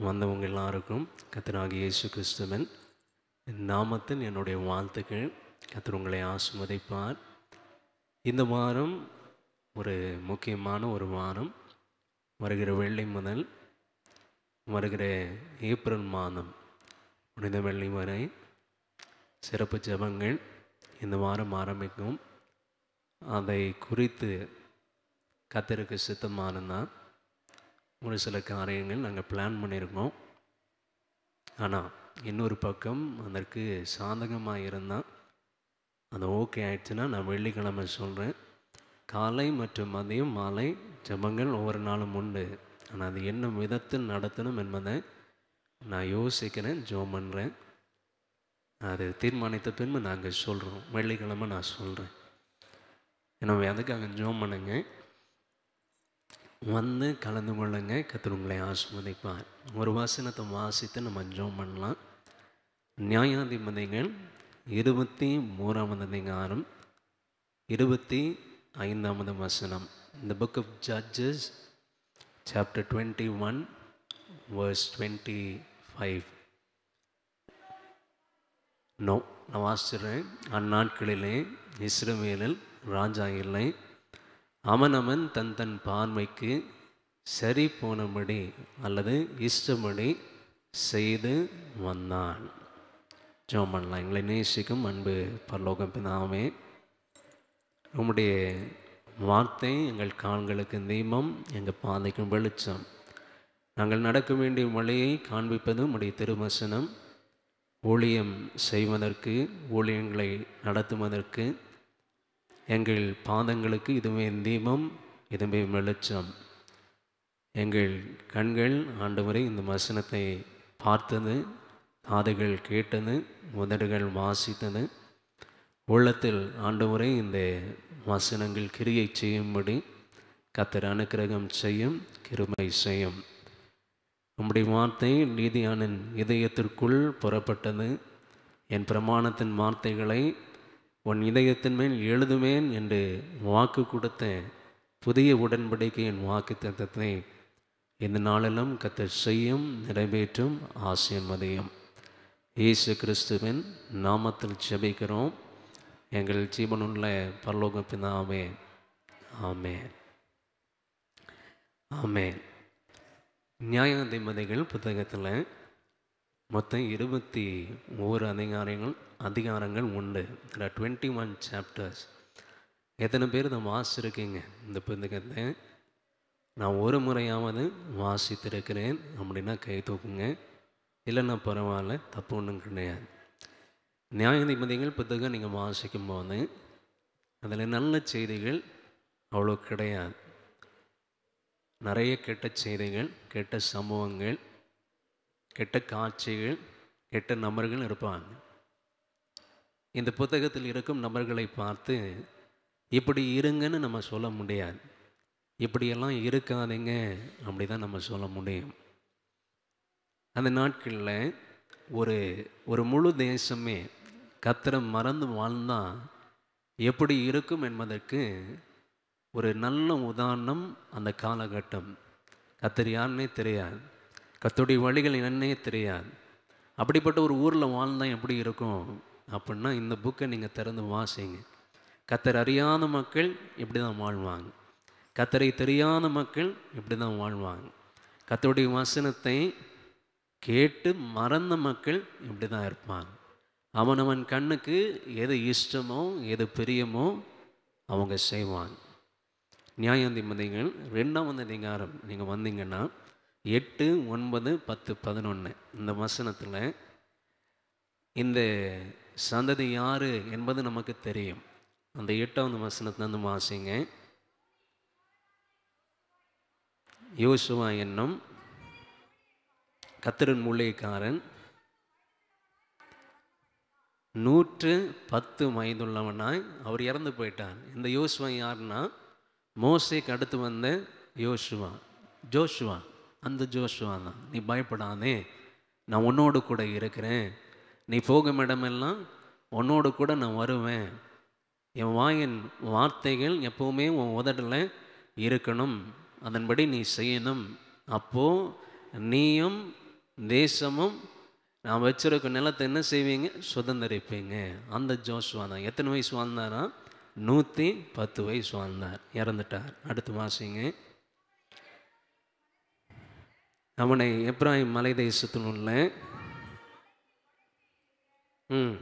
வந்தவங்க எல்லாருக்கும் கர்த்தராகிய இயேசு கிறிஸ்துவின் நாமத்தில் என்னுடைய வாழ்த்துக்கள். கர்த்தர் உங்களை ஆசீர்வதிப்பார். இந்த வாரம் ஒரு முக்கியமான ஒரு வாரம். வருகிற வெள்ளி முதல் வருகிற ஏப்ரல் மாதம் புனித வெள்ளி வரை சிறப்பு ஜெபங்கள் இந்த வாரம் ஆரம்பிக்கும். அதை குறித்து கர்த்தருக்கு சித்தமானதான் ஒரு சில காரியங்கள் நாங்கள் பிளான் பண்ணியிருக்கோம். ஆனால் இன்னொரு பக்கம் அதற்கு சாதகமாக இருந்தால் அது ஓகே ஆயிடுச்சுன்னா நான் வெள்ளிக்கிழமை சொல்கிறேன். காலை மற்றும் மதியம் மாலை ஜெபங்கள் ஒவ்வொரு நாளும் உண்டு. ஆனால் அது என்ன விதத்தில் நடத்தணும் என்பதை நான் யோசிக்கிறேன், ஜெபம் பண்ணுறேன். அது தீர்மானித்த பின்பு நாங்கள் சொல்கிறோம். வெள்ளிக்கிழமை நான் சொல்கிறேன். எனவே அதுக்காக ஜெபம் பண்ணுங்க, வந்து கலந்து கொள்ளுங்க. கர்த்தர் உங்களை ஆசீர்வதிப்பார். ஒரு வசனத்தை வாசித்து நம்ம ஜெபம் பண்ணலாம். நியாயாதிபதிகள் 23ஆம் அதிகாரம் 25வது வசனம். இந்த book of Judges chapter 21 verse 25. நான் வாசிக்கிறேன். அந்நாட்களிலே இஸ்ரவேலில் ராஜா இல்லை. அவனவன் தன் தன் பார்வைக்கு சரி போனபடி அல்லது இஷ்டப்படி செய்து வந்தான். ஜெபம் பண்ணலாம். எங்களை நேசிக்கும் அன்பு பரலோக பிதாவே, உம்முடைய வார்த்தை எங்கள் கால்களுக்கு தீபம், எங்கள் பாதைக்கும் வெளிச்சம். நாங்கள் நடக்க வேண்டிய வழியை காண்பிப்பது உம்முடைய திருவசனம். ஊழியம் செய்வதற்கு, ஊழியங்களை நடத்துவதற்கு எங்கள் பாதங்களுக்கு இதுவே தீபம், இதுவே வெளிச்சம். எங்கள் கண்கள் ஆண்டவரை இந்த வசனத்தை பார்த்தது, காதுகள் கேட்டது, உதடுகள் வாசித்தது, உள்ளத்தில் ஆண்டவரை இந்த வசனங்கள் கிரியை செய்யும்படி கர்த்தர் அனுக்கிரகம் செய்யும், கிருபை செய்யும். உம்முடைய வார்த்தை நீதியானின் இதயத்திற்குள் புறப்பட்டது. என் பிரமாணத்தின் வார்த்தைகளை உன் இதயத்தின் மேல் எழுதுவேன் என்று வாக்கு கொடுத்த புதிய உடன்படிக்கையின் வாக்கு தத்தத்தை இந்த நாளிலும் கர்த்தர் செய்யும், நிறைவேற்றும், ஆசீர்வதியும். இயேசு கிறிஸ்துவின் நாமத்தில் ஜெபிக்கிறோம் எங்கள் ஜீவனுள்ள பரலோக பிதாவே. ஆமென், ஆமென். நியாயாதிபதிகள் புத்தகத்தில் மொத்தம் 21 அதிகாரங்கள் உண்டு. 21 சாப்டர்ஸ். எத்தனை பேர் இதை வாசிச்சிருக்கீங்க? இந்த புத்தகத்தை நான் ஒரு முறையாவது வாசித்திருக்கிறேன் அப்படின்னா கை தூக்குங்க. இல்லைன்னா பரவாயில்ல, தப்பு ஒன்றும் கிடையாது. நியாயாதிபதிகள் புத்தகம் நீங்கள் வாசிக்கும் போது அதில் நல்ல செய்திகள் அவ்வளோ கிடையாது. நிறைய கெட்ட செய்திகள், கெட்ட சம்பவங்கள், கெட்ட காட்சிகள், கெட்ட நபர்கள் இருப்பாங்க. இந்த புத்தகத்தில் இருக்கும் நபர்களை பார்த்து இப்படி இருங்கன்னு நம்ம சொல்ல முடியாது. இப்படியெல்லாம் இருக்காதீங்க அப்படி தான் நம்ம சொல்ல முடியும். அந்த நாட்களில் ஒரு முழு தேசமே கர்த்தரை மறந்து வாழ்ந்தால் எப்படி இருக்கும் என்பதற்கு ஒரு நல்ல உதாரணம் அந்த காலகட்டம். கர்த்தர் யாருன்னே தெரியாது, கர்த்தருடைய வழிகள் என்னன்னே தெரியாது. அப்படிப்பட்ட ஒரு ஊரில் வாழ்ந்தால் எப்படி இருக்கும் அப்படின்னா இந்த புக்கை நீங்கள் திறந்து வாசிங்க. கர்த்தர் அறியாத மக்கள் இப்படி தான் வாழ்வாங்க. கர்த்தரை தெரியாத மக்கள் இப்படி தான் வாழ்வாங்க. கர்த்தருடைய வசனத்தை கேட்டு மறந்த மக்கள் இப்படி தான் இருப்பாங்க. அவனவன் கண்ணுக்கு எது இஷ்டமோ எது பிரியமோ அவங்க செய்வாங்க. நியாயாதிபதிகள் 2ஆம் அதிகாரம் நீங்கள் வந்தீங்கன்னா 8, 9, 10, 11 இந்த வசனத்தில் இந்த சந்ததி யாரு என்பது நமக்கு தெரியும். அந்த 8வது வசனத்திலிருந்து வாசிங்க. யோசுவா என்னும் கர்த்தரின் ஊழியக்காரன் 110 வயதுள்ளவனாய் அவர் இறந்து போயிட்டார். இந்த யோசுவா யாருன்னா மோசேக்கு அடுத்து வந்த ஜோஷுவா. அந்த ஜோஷுவா தான். நீ பயப்படாதே, நான் உன்னோடு கூட இருக்கிறேன், நீ போகும் இடமெல்லாம் உன்னோடு கூட நான் வருவேன், என் வாயின் வார்த்தைகள் எப்போவுமே உன் உதடில் இருக்கணும், அதன்படி நீ செய்யணும். அப்போது நீயும் தேசமும் நான் வச்சிருக்க நிலத்தை என்ன செய்வீங்க? சுதந்திரிப்பீங்க. அந்த ஜோசுவா தான். எத்தனை வயசு வாழ்ந்தாரா? 110 வயசு வாழ்ந்தார், இறந்துட்டார். அடுத்து வாசிங்க. அவனை எப்ராயிம் மலை தேசத்தில் உள்ள ம்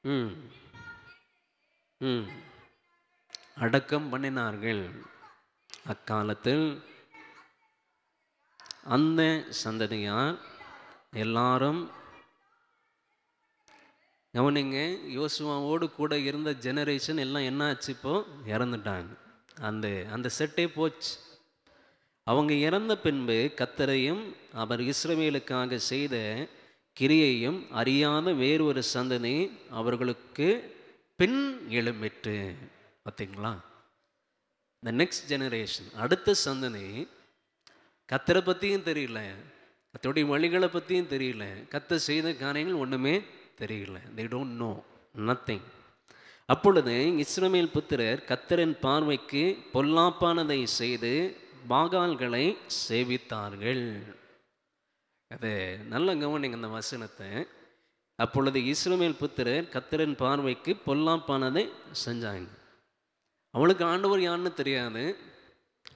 ம் ம் அடக்கம் பண்ணினார்கள். அக்காலத்தில் அந்த சந்ததியார் எல்லாரும், கவனிங்க, யோசுவாவோடு கூட இருந்த ஜெனரேஷன் எல்லாம் என்ன ஆச்சு? இப்போ இறந்துட்டாங்க. அந்த அந்த செட்டே போச்சு. அவங்க இறந்த பின்பு கர்த்தரையும் அவர் இஸ்ரவேலுக்காக செய்த கிரியையும் அறியாத வேறு ஒரு சந்ததி அவர்களுக்கு பின் எழும்பிற்று. பார்த்தீங்களா? த நெக்ஸ்ட் ஜெனரேஷன், அடுத்த சந்ததி கர்த்தரை பற்றியும் தெரியல, கர்த்தருடைய வழிகளை பற்றியும் தெரியல, கர்த்தர் செய்த காரியங்கள் ஒன்றுமே தெரியல. they don't know nothing. அப்பொழுது இஸ்ரவேல் புத்திரர் கர்த்தரின் பார்வைக்கு பொல்லாப்பானதை செய்து பாகால்களை சேவித்தார்கள். அது நல்ல கவனிங்க அந்த வசனத்தை. அப்பொழுது இஸ்ரவேல் புத்திரர் கர்த்தரின் பார்வைக்கு பொல்லாப்பானதை செஞ்சாங்க. அவளுக்கு ஆண்டவர் யாருன்னு தெரியாது,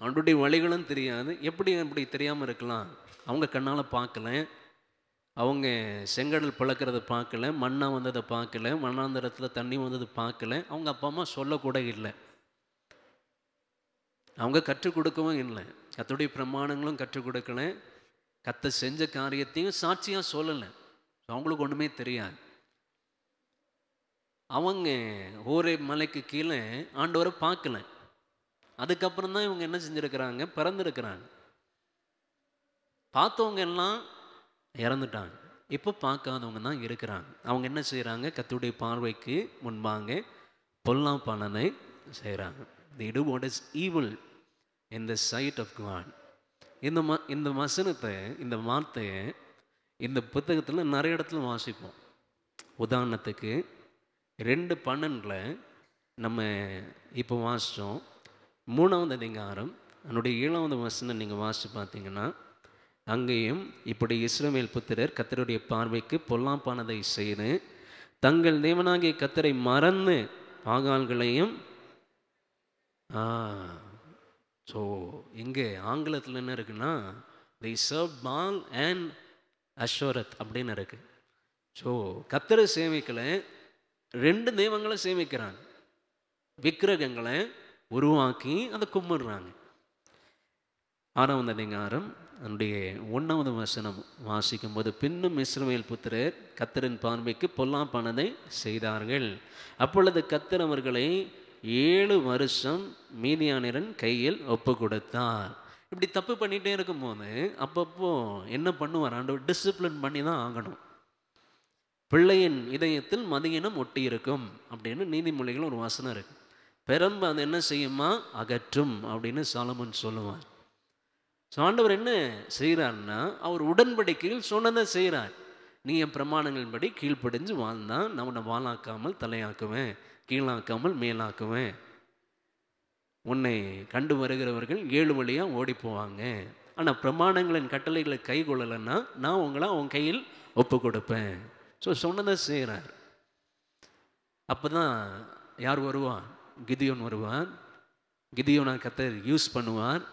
அவனுடைய வழிகளும் தெரியாது. எப்படி தெரியாமல் இருக்கலாம்? அவங்க கண்ணால் பார்க்கல, அவங்க செங்கடல் பிளக்கிறத பார்க்கல, மண்ணா வந்ததை பார்க்கல, மண்ணாந்தரத்தில் தண்ணி வந்தது பார்க்கல. அவங்க அப்பா அம்மா சொல்லக்கூட இல்லை, அவங்க கற்றுக் கொடுக்கவும் இல்லை. கர்த்தருடைய பிரமாணங்களும் கற்றுக் கொடுக்கல, கர்த்தர் செஞ்ச காரியத்தையும் சாட்சியாக சொல்லலை. அவங்களுக்கு ஒன்றுமே தெரியாது. அவங்க ஒரே மலைக்கு கீழே ஆண்டவரை பார்க்கல. அதுக்கப்புறம் தான் இவங்க என்ன செஞ்சுருக்கிறாங்க? பிறந்திருக்கிறாங்க. பார்த்தவங்க எல்லாம் இறந்துட்டாங்க. இப்போ பார்க்காதவங்க தான் இருக்கிறாங்க. அவங்க என்ன செய்கிறாங்க? கர்த்தருடைய பார்வைக்கு முன்பாக பொல்லாப்பானதை செய்கிறாங்க. they do what is evil in the sight of God. இந்த வசனத்தை, இந்த வார்த்தையை இந்த புத்தகத்தில் நிறைய இடத்துல வாசிப்போம். உதாரணத்துக்கு 2:12 நம்ம இப்போ வாசித்தோம். 3வது அதிகாரம் என்னுடைய 7வது வசனம் நீங்கள் வாசித்து பார்த்தீங்கன்னா, அங்கேயும் இப்படி இஸ்ரவேல் புத்திரர் கர்த்தருடைய பார்வைக்கு பொல்லாப்பானதை செய்து தங்கள் தேவனாகிய கர்த்தரை மறந்து பாகால்களையும், ஸோ இங்கே ஆங்கிலத்தில் என்ன இருக்குன்னா, they served Baal and Ashereth அப்படின்னு இருக்கு. ஸோ கர்த்தரை சேமிக்கலை, 2 தெய்வங்களை சேமிக்கிறாங்க, விக்கிரகங்களை உருவாக்கி அதை கும்பிடுறாங்க. 6வது அதிகாரம் என்னுடைய 1வது வசனம் வாசிக்கும் போது, பின்னும் இஸ்ரவேல் புத்திரர் கர்த்தரின் பார்வைக்கு பொல்லாப்பானதை செய்தார்கள். அப்பொழுது கர்த்தர் அவர்களை 7 வருஷம் மீதியானியரின் கையில் ஒப்பு கொடுத்தார். இப்படி தப்பு பண்ணிகிட்டே இருக்கும்போது அப்பப்போ என்ன பண்ணுவார்? ஆண்டவர் டிசிப்ளின் பண்ணி தான் ஆகணும். பிள்ளையின் இதயத்தில் மதியினம் ஒட்டி இருக்கும் அப்படின்னு நீதிமொழிகள் ஒரு வசனம் இருக்கு. பெரம்பு அது என்ன செய்யுமா? அகற்றும் அப்படின்னு சாலமன் சொல்லுவார். ஸோ ஆண்டவர் என்ன செய்கிறார்னா, அவர் உடன்படிக்கையில் சொன்னதை செய்கிறார். நீ என் பிரமாணங்களின்படி கீழ்ப்படிஞ்சு வாழ்ந்தான் நான் உன்னை வாளாக்காமல் தலையாக்குவேன், கீழாக்காமல் மேலாக்குவேன். உன்னை கண்டு வருகிறவர்கள் 7 வழியாக ஓடி போவாங்க. ஆனால் பிரமாணங்களின் கட்டளைகளை கை கொள்ளலைன்னா நான் உங்களை அவன் கையில் ஒப்பு கொடுப்பேன். ஸோ சொன்னதை செய்கிறார். அப்போ தான் யார் வருவார்? கிதியோன் வருவார். கிதியோனை கர்த்தர் யூஸ் பண்ணுவார்.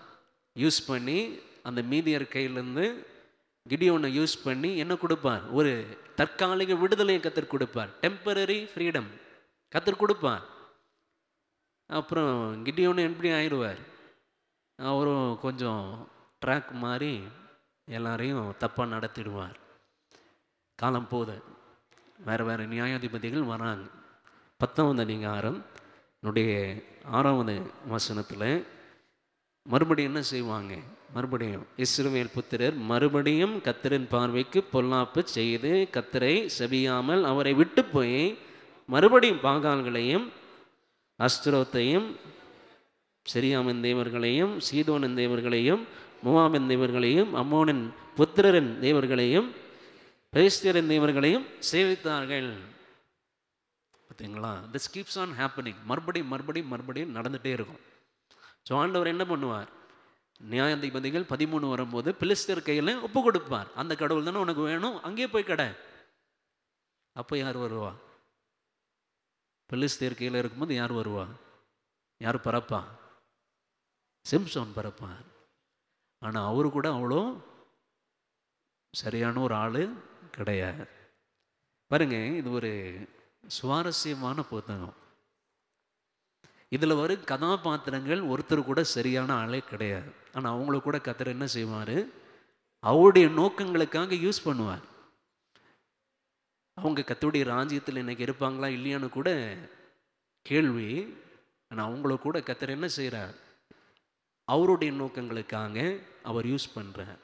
யூஸ் பண்ணி அந்த மீதியர் கையிலேருந்து கிடியோனை யூஸ் பண்ணி என்ன கொடுப்பார்? ஒரு தற்காலிக விடுதலையை கர்த்தர் கொடுப்பார். டெம்பரரி ஃப்ரீடம் கர்த்தர் கொடுப்பார். அப்புறம் கிடியோனை எப்படி ஆயிடுவார்? அவரும் கொஞ்சம் ட்ராக் மாதிரி எல்லாரையும் தப்பாக நடத்திடுவார். காலம் போது வேறு வேறு நியாயாதிபதிகள் வராங்க. 10வது அதிகாரம் என்னுடைய 6வது வசனத்தில் மறுபடியும் என்ன செய்வாங்க? மறுபடியும் இஸ்ரவேல் புத்திரர் மறுபடியும் கர்த்தரின் பார்வைக்கு பொல்லாப்பு செய்து கர்த்தரை செவியாமல் அவரை விட்டு போய் மறுபடியும் பாகால்களையும் அஸ்திரோத்தையும் சிரியாமின் தேவர்களையும் சீதோனின் தேவர்களையும் மோவாபின் தேவர்களையும் அம்மோனின் புத்திரரின் தேவர்களையும் பெலிஸ்தியரின் தேவர்களையும் சேவித்தார்கள். பார்த்தீங்களா? This keeps on happening. மறுபடியும் மறுபடியும் மறுபடியும் நடந்துகிட்டே இருக்கும். ஸோ ஆண்டவர் என்ன பண்ணுவார்? நியாயாதிபதிகள் 13 வரும்போது பிலிஸ்தர் கையில் ஒப்பு கொடுப்பார். அந்த கடவுள் தானே உனக்கு வேணும், அங்கேயே போய் கடை. அப்போ யார் வருவா? பிலிஸ்தர் கையில் இருக்கும்போது யார் வருவா? யார் பறப்பா? சிம்சோன் பறப்பார். ஆனால் அவரு கூட அவ்வளோ சரியான ஒரு ஆள் கிடையாது. பாருங்க, இது ஒரு சுவாரஸ்யமான புத்தகம். இதில் வரும் கதாபாத்திரங்கள் ஒருத்தர் கூட சரியான ஆளே கிடையாது. ஆனால் அவங்கள கூட கர்த்தர் என்ன செய்வார்? அவருடைய நோக்கங்களுக்காக யூஸ் பண்ணுவார். அவங்க கர்த்தருடைய ராஜ்யத்தில் இன்னைக்கு இருப்பாங்களா இல்லையான்னு கூட கேள்வி. ஆனால் அவங்கள கூட கர்த்தர் என்ன செய்கிறார்? அவருடைய நோக்கங்களுக்காக அவர் யூஸ் பண்ணுறார்.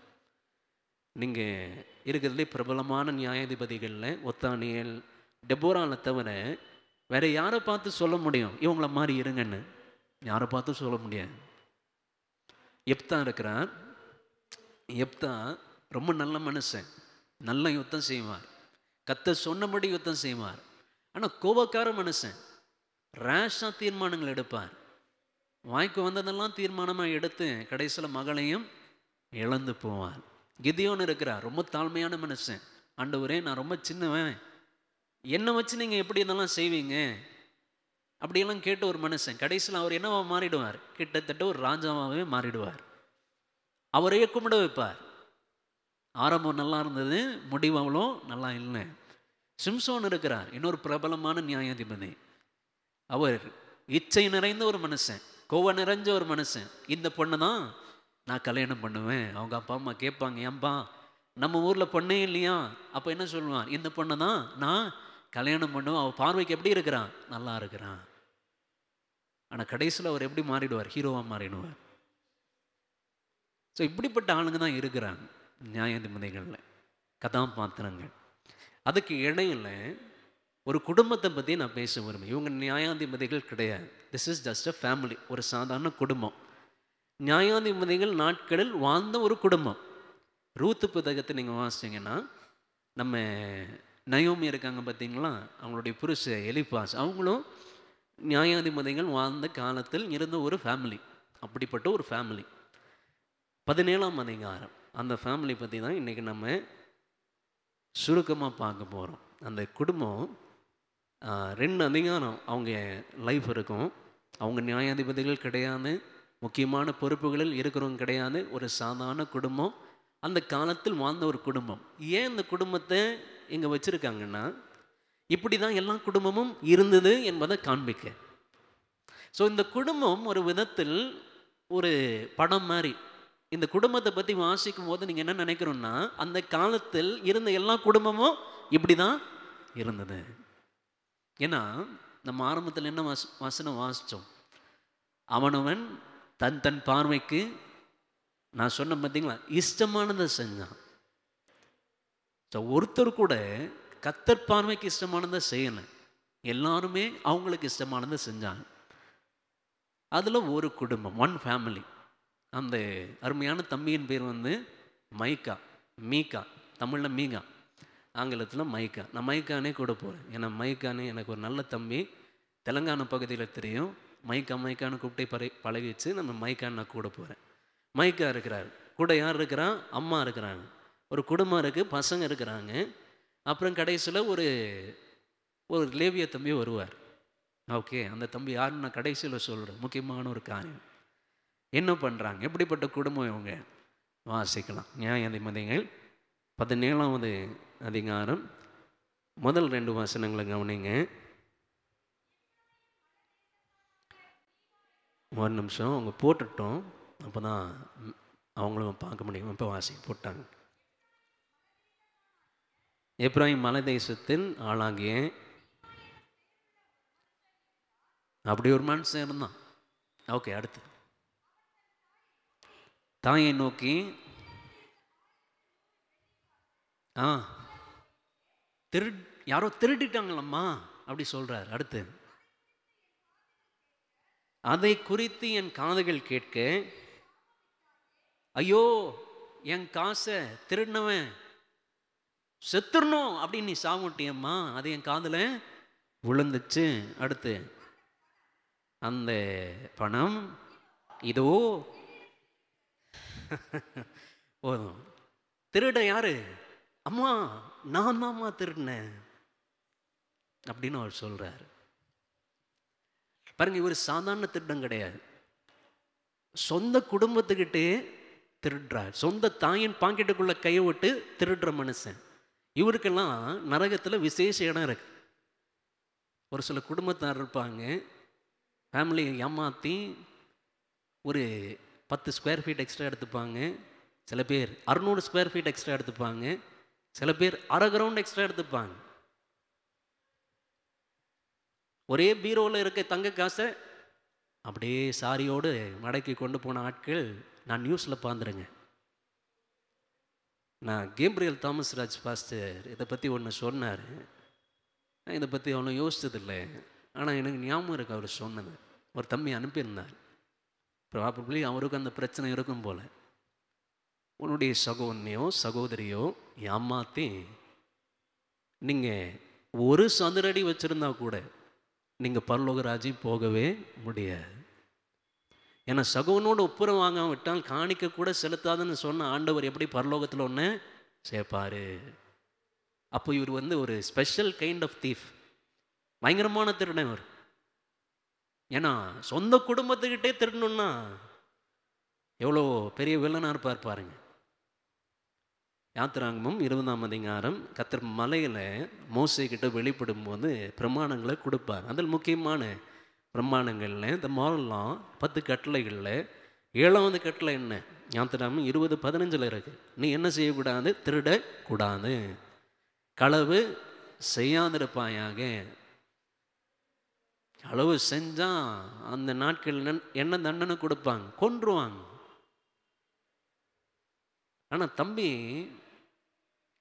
நீங்கள் இருக்கிறதுலே பிரபலமான நியாயாதிபதிகளில் ஒத்தானியல், டெபோராவை தவிர வேற யாரை பார்த்து சொல்ல முடியும் இவங்கள மாதிரி இருங்கன்னு? யாரை பார்த்து சொல்ல முடியாது. எப்தா இருக்கிறார். எப்தா ரொம்ப நல்ல மனுஷன், நல்ல யுத்தம் செய்வார், கர்த்தர் சொன்னபடி யுத்தம் செய்வார். ஆனால் கோபக்கார மனுஷன், ரேஷாக தீர்மானங்கள் எடுப்பார். வாய்க்கு வந்ததெல்லாம் தீர்மானமாக எடுத்து கடைசியில் மகளையும் இழந்து போவார். கிதியோன் இருக்கிறார், ரொம்ப தாழ்மையான மனுஷன். ஆண்டவரே, நான் ரொம்ப சின்னவன், என்னை வச்சு நீங்கள் எப்படி இதெல்லாம் செய்வீங்க அப்படியெல்லாம் கேட்ட ஒரு மனுஷன். கடைசியில் அவர் என்னவா மாறிடுவார்? கிட்டத்தட்ட ஒரு ராஜாவாகவே மாறிடுவார். அவரையே கும்பிட வைப்பார். ஆரம்பம் நல்லா இருந்தது, முடிவு அவ்வளோ நல்லா இல்லை. சிம்சோன் இருக்கிறார், இன்னொரு பிரபலமான நியாயாதிபதி. அவர் இச்சை நிறைந்த ஒரு மனுஷன், கோவம் நிறைஞ்ச ஒரு மனுஷன். இந்த பொண்ணு தான் நான் கல்யாணம் பண்ணுவேன். அவங்க அப்பா அம்மா கேட்பாங்க, ஏன்பா நம்ம ஊரில் பொண்ணே இல்லையா? அப்போ என்ன சொல்லுவான்? இந்த பொண்ணை தான் நான் கல்யாணம் பண்ணுவேன். அவள் பார்வைக்கு எப்படி இருக்கிறான்? நல்லா இருக்கிறான். ஆனால் கடைசியில் அவர் எப்படி மாறிடுவார்? ஹீரோவாக மாறிடுவார். ஸோ இப்படிப்பட்ட ஆளுங்க தான் இருக்கிறாங்க நியாயாதிபதிகளில் கதாபாத்திரங்கள். அதுக்கு இடையில் ஒரு குடும்பத்தை பற்றி நான் பேச விரும்புகிறேன். இவங்க நியாயாதிபதிகள் கிடையாது. This is just a family, ஒரு சாதாரண குடும்பம். நியாயாதிபதிகள் நாட்களில் வாழ்ந்த ஒரு குடும்பம். ரூத்து புத்தகத்தை நீங்கள் வாசிச்சிங்கன்னா, நம்ம நயோமி இருக்காங்க பார்த்தீங்களா, அவங்களுடைய புருஷ எலிபாஸ், அவங்களும் நியாயாதிபதிகள் வாழ்ந்த காலத்தில் இருந்த ஒரு ஃபேமிலி. அப்படிப்பட்ட ஒரு ஃபேமிலி. 17ஆம் அதிகாரம் அந்த ஃபேமிலி பற்றி தான் இன்றைக்கி நம்ம சுருக்கமாக பார்க்க போகிறோம். அந்த குடும்பம் 2 அதிகாரம் அவங்க லைஃப் இருக்கும். அவங்க நியாயாதிபதிகள் கிடையாது, முக்கியமான பொறுப்புகளில் இருக்கிறவங்க கிடையாது, ஒரு சாதாரண குடும்பம், அந்த காலத்தில் வாழ்ந்த ஒரு குடும்பம். ஏன் இந்த குடும்பத்தை இங்கே வச்சுருக்காங்கன்னா, இப்படி தான் எல்லா குடும்பமும் இருந்தது என்பதை காண்பிக்க. ஸோ இந்த குடும்பம் ஒரு விதத்தில் ஒரு படம் மாதிரி. இந்த குடும்பத்தை பற்றி வாசிக்கும் போது நீங்கள் என்ன நினைக்கிறோன்னா, அந்த காலத்தில் இருந்த எல்லா குடும்பமும் இப்படி தான் இருந்தது. ஏன்னா நம்ம ஆரம்பத்தில் என்ன வசனம் வாசித்தோம்? அவனவன் தன் தன் பார்வைக்கு, நான் சொன்ன பார்த்தீங்களா, இஷ்டமானதை செஞ்சான். ஸோ ஒருத்தர் கூட கர்த்தர் பார்வைக்கு இஷ்டமானதை செய்யலை. எல்லாருமே அவங்களுக்கு இஷ்டமானதை செஞ்சாங்க. அதில் ஒரு குடும்பம், ஒன் ஃபேமிலி. அந்த அருமையான தம்பியின் பேர் மைக்கா, மீகா, தமிழில் மீகா, ஆங்கிலத்தில் மைக்கா. நான் மைக்கானே கூட போகிறேன். ஏன்னா மைக்கானே எனக்கு ஒரு நல்ல தம்பி, தெலுங்கானா பகுதியில் தெரியும். மைக்கான்னு கூப்பிட்டே பழகி வச்சு நம்ம மைக்கான்னு நான் கூட போகிறேன். மைக்கா இருக்கிறார், கூட யார் இருக்கிறா? அம்மா இருக்கிறாங்க, ஒரு குடும்பம் இருக்குது, பசங்க இருக்கிறாங்க. அப்புறம் கடைசியில் ஒரு லேவிய தம்பி வருவார். ஓகே, அந்த தம்பி யாருன்னு நான் கடைசியில் சொல்கிறேன். முக்கியமான ஒரு காரியம். என்ன பண்ணுறாங்க, எப்படிப்பட்ட குடும்பம் இவங்க வாசிக்கலாம். நியாயாதிபதிகள் 17ஆவது அதிகாரம் முதல் 2 வசனங்களை கவனிங்க. ஒரு நிமிஷம், அவங்க போட்டுட்டோம், அப்போ தான் அவங்களும் பார்க்க முடியும். இப்போ போட்டாங்க. எப்ராயிம் மலை தேசத்தில் ஆளாகிய அப்படி ஒரு மனுஷன் இருந்தான். ஓகே, அடுத்து தாயை நோக்கி யாரோ திருடிட்டாங்களம்மா அப்படி சொல்றார். அடுத்து, அதை குறித்து என் காதுகள் கேட்க, ஐயோ என் காசை திருடினவன் செத்துடணும் அப்படின்னு நீ சாமுட்டியம்மா, அது என் காதில் விழுந்துச்சு. அடுத்து, அந்த பணம் இதோ போதும். திருட யாரு? அம்மா நான் தான்மா திருடினேன் அப்படின்னு அவர் சொல்றாரு. பாருங்க, இவர் சாதாரண திருடம் கிடையாது. சொந்த குடும்பத்துக்கிட்டே திருடுறார். சொந்த தாயின் பாக்கெட்டுக்குள்ள கையை விட்டு திருடுற மனுஷன். இவருக்கெல்லாம் நரகத்தில் விசேஷ இடம் இருக்கு. ஒரு சில குடும்பத்தார் இருப்பாங்க, ஃபேமிலியை ஏமாற்றி ஒரு 10 ஸ்கொயர் ஃபீட் எக்ஸ்ட்ரா எடுத்துப்பாங்க. சில பேர் 600 ஸ்கொயர் ஃபீட் எக்ஸ்ட்ரா எடுத்துப்பாங்க. சில பேர் அரை கிரவுண்ட் எக்ஸ்ட்ரா எடுத்துப்பாங்க. ஒரே பீரோவில் இருக்க தங்க காசை அப்படியே சாரியோடு மடக்கி கொண்டு போன ஆட்கள் நான் நியூஸில் பார்த்துருங்க. நான் கேப்ரியல் தாமஸ் ராஜ் பாஸ்டர் இதை பற்றி ஒன்று சொன்னார். இதை பற்றி அவ்வளோ யோசிச்சதில்லை, ஆனால் எனக்கு ஞாபகம் இருக்கு அவர் சொன்னது. ஒரு தம்பி அனுப்பியிருந்தார். ப்ராபப்ளி அவருக்கு அந்த பிரச்சனை இருக்கும் போல். உன்னுடைய சகோதரனையோ சகோதரியோ ஏமாற்றி நீங்கள் ஒரு சதுரடி வச்சுருந்தா கூட நீங்கள் பரலோக ராஜ்யம் போகவே முடியாது. ஏன்னா சகோதரனோடு ஒப்புரம் வாங்க விட்டால் காணிக்க கூட செலுத்தாதுன்னு சொன்ன ஆண்டவர் எப்படி பரலோகத்தில் ஒன்று சேர்ப்பார்? அப்போ இவர் ஒரு ஸ்பெஷல் கைண்ட் ஆஃப் தீஃப், பயங்கரமான திருடன் இவர். ஏன்னா சொந்த குடும்பத்துக்கிட்டே திருடணுன்னா எவ்வளோ பெரிய வில்லனாக இருப்பார் பாருங்க. யாத்திராங்கமம் 20ஆம் அதிகாரம் கர்த்தர் மலையில் மோசேக்கிட்ட வெளிப்படும் போது பிரமாணங்களை கொடுப்பார். அதில் முக்கியமான பிரமாணங்களில் இந்த மாரல் 10 கட்டளைகளில் 7வது கட்டளை என்ன? யாத்திராங்கமம் 20:15 இருக்கு. நீ என்ன செய்யக்கூடாது? திருடக்கூடாது, களவு செய்யாதிருப்பாயாக. களவு செஞ்சால் அந்த நாட்கள் என்ன தண்டனை கொடுப்பாங்க? கொன்றுவாங்க. ஆனால் தம்பி